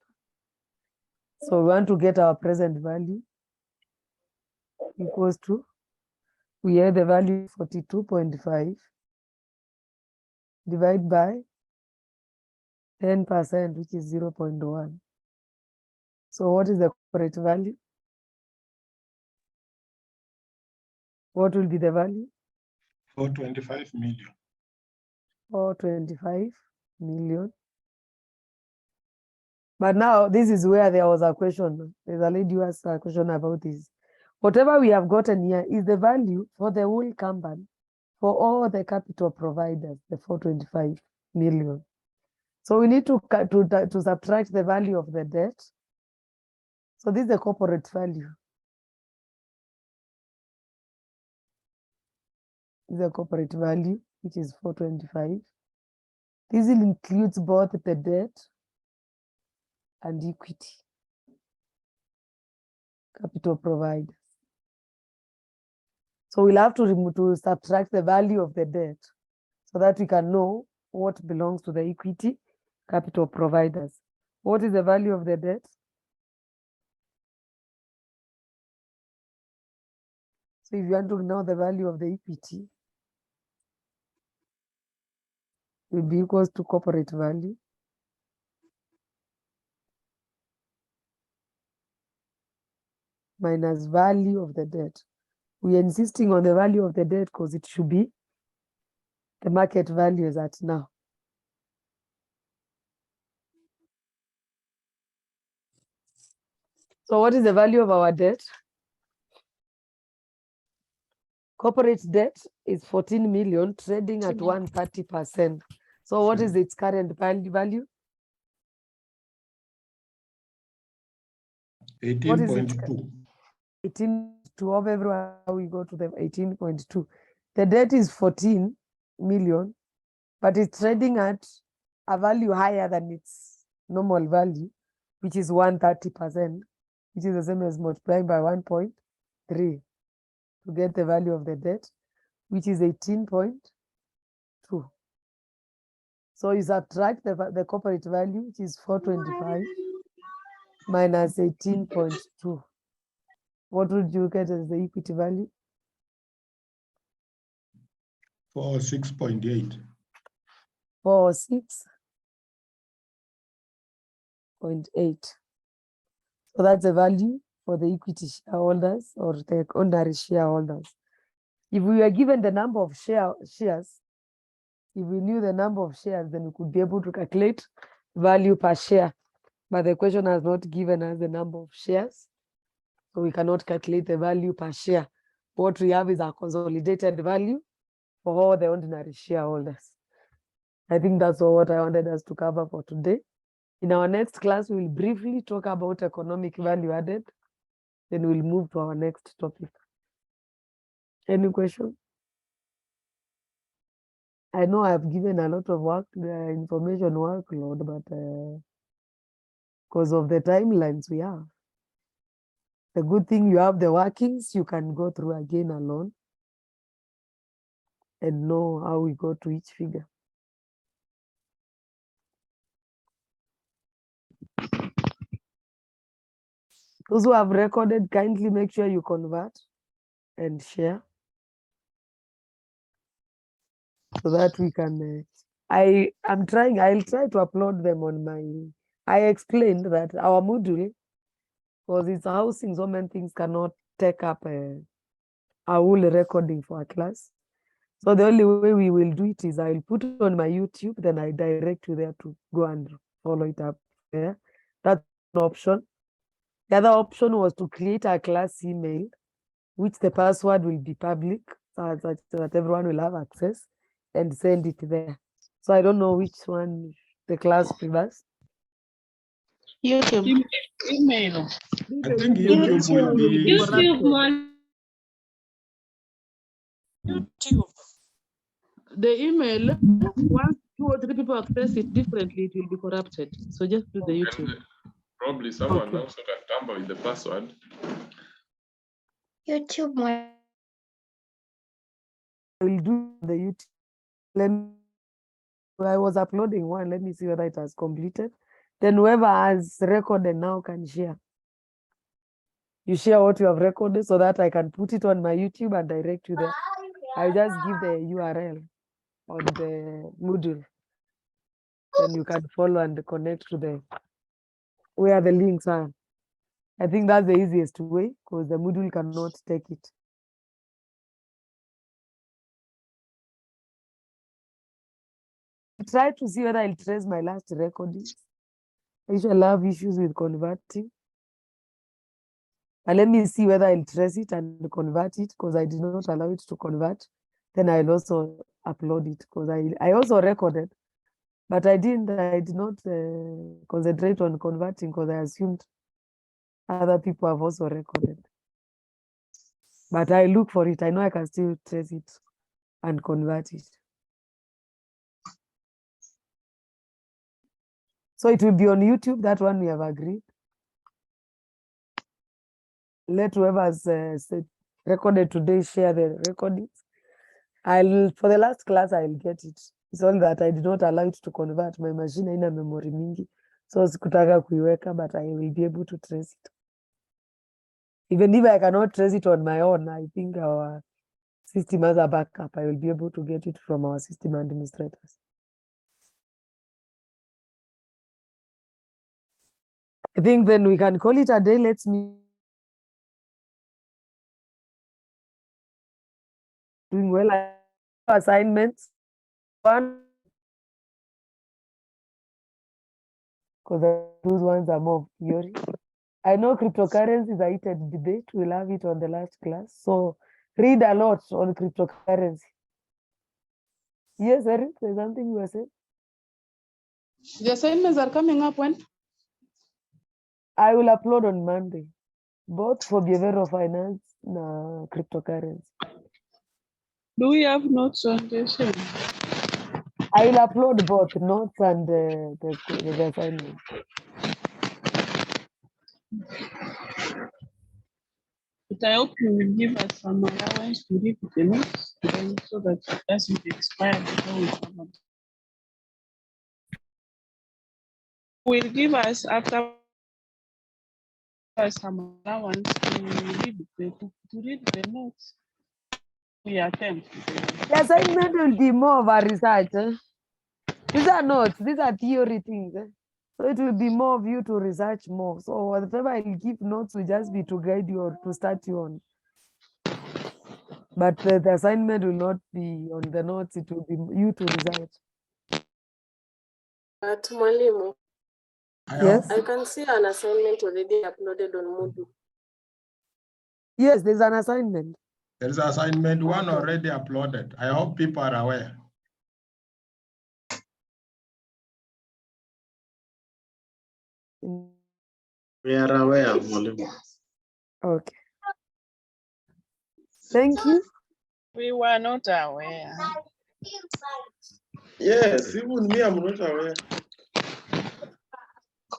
So we want to get our present value equals to, we have the value 42.5 divided by 10%, which is 0.1. So what is the correct value? What will be the value? 425 million. 425 million. But now this is where there was a question. There's a lady who asked a question about this. Whatever we have gotten here is the value for the whole company for all the capital providers, the 425 million. So we need to subtract the value of the debt. So this is the corporate value. This is the corporate value, which is 425. This includes both the debt and equity. Capital providers. So we'll have to subtract the value of the debt so that we can know what belongs to the equity capital providers. What is the value of the debt? So if you want to know the value of the equity, it will be equals to corporate value minus value of the debt. We're insisting on the value of the debt because it should be the market value is at now. So what is the value of our debt? Corporate debt is 14 million, trading at 130%. So what is its current value? 18.2. 18.2 of everyone, we go to the 18.2. The debt is 14 million, but it's trading at a value higher than its normal value, which is 130%, which is the same as multiplying by 1.3 to get the value of the debt, which is 18.2. So you subtract the corporate value, which is 425 minus 18.2. What would you get as the equity value? 406.8. 406.8. So that's the value for the equity shareholders or the ordinary shareholders. If we were given the number of shares, if we knew the number of shares, then we could be able to calculate value per share. But the question has not given us the number of shares, so we cannot calculate the value per share. What we have is a consolidated value for all the ordinary shareholders. I think that's all what I wanted us to cover for today. In our next class, we will briefly talk about economic value added. Then we'll move to our next topic. Any question? I know I've given a lot of work, information workload, but because of the timelines we have. The good thing you have the workings, you can go through again alone and know how we go to each figure. Those who have recorded, kindly make sure you convert and share so that we can, I'll try to upload them on my, I explained that our Moodle, because it's housing, so many things cannot take up a whole recording for a class. So the only way we will do it is I'll put it on my YouTube, then I direct you there to go and follow it up there. That's an option. The other option was to create a class email, which the password will be public, so that everyone will have access, and send it there. So I don't know which one the class prefers. YouTube. Email. I think YouTube will be YouTube, easier. YouTube. The email, once 2 or 3 people access it differently, it will be corrupted. So just do the YouTube. And probably someone Okay. also can tamper with the password. YouTube. I will do the YouTube. I was uploading one. Let me see whether it has completed. Then whoever has recorded now can share. You share what you have recorded so that I can put it on my YouTube and direct you there. I just give the URL on the Moodle. Then you can follow and connect to the where the links are. I think that's the easiest way because the Moodle cannot take it. Try to see whether I'll trace my last recordings. I usually have issues with converting. And let me see whether I'll trace it and convert it because I did not allow it to convert. Then I'll also upload it because I also recorded, but I did not concentrate on converting because I assumed other people have also recorded. But I look for it. I know I can still trace it and convert it. So it will be on YouTube, that one we have agreed. Let whoever has recorded today share the recordings. For the last class, I'll get it. It's only that I did not allow it to convert. My machine haina memory mingi. So sikutaka kuiweka, but I will be able to trace it. Even if I cannot trace it on my own, I think our system has a backup. I will be able to get it from our system administrators. I think then we can call it a day. Let's meet doing well. Assignments. One, because those ones are more theory. I know cryptocurrency is a heated debate. We'll have it on the last class. So read a lot on cryptocurrency. Yes, Eric, there's something you were saying? The assignments are coming up when? I will upload on Monday, both for behavioral finance and cryptocurrency. Do we have notes on this? I will upload both notes and the assignment. But I hope you will give us some allowance to read the notes then, so that it doesn't expire before we have them. Will give us after some allowance to read the notes. We attempt. The assignment will be more of a research. These are notes, these are theory things. So it will be more of you to research more. So whatever I will give notes will just be to guide you or to start you on. But the assignment will not be on the notes, it will be you to research. But Mwalimu, Yes? I can see an assignment already uploaded on Moodle. Yes, there's an assignment. There's assignment one already uploaded. I hope people are aware. We are aware, Mwalimu. Okay. Thank you. We were not aware. Yes, even me, I'm not aware.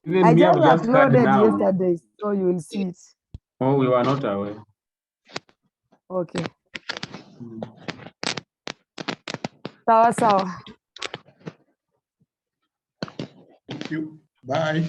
Even I me, just I've just heard uploaded now. yesterday, so you will see it. Oh, we were not aware. Okay. Sawa sawa. Thank you. Bye.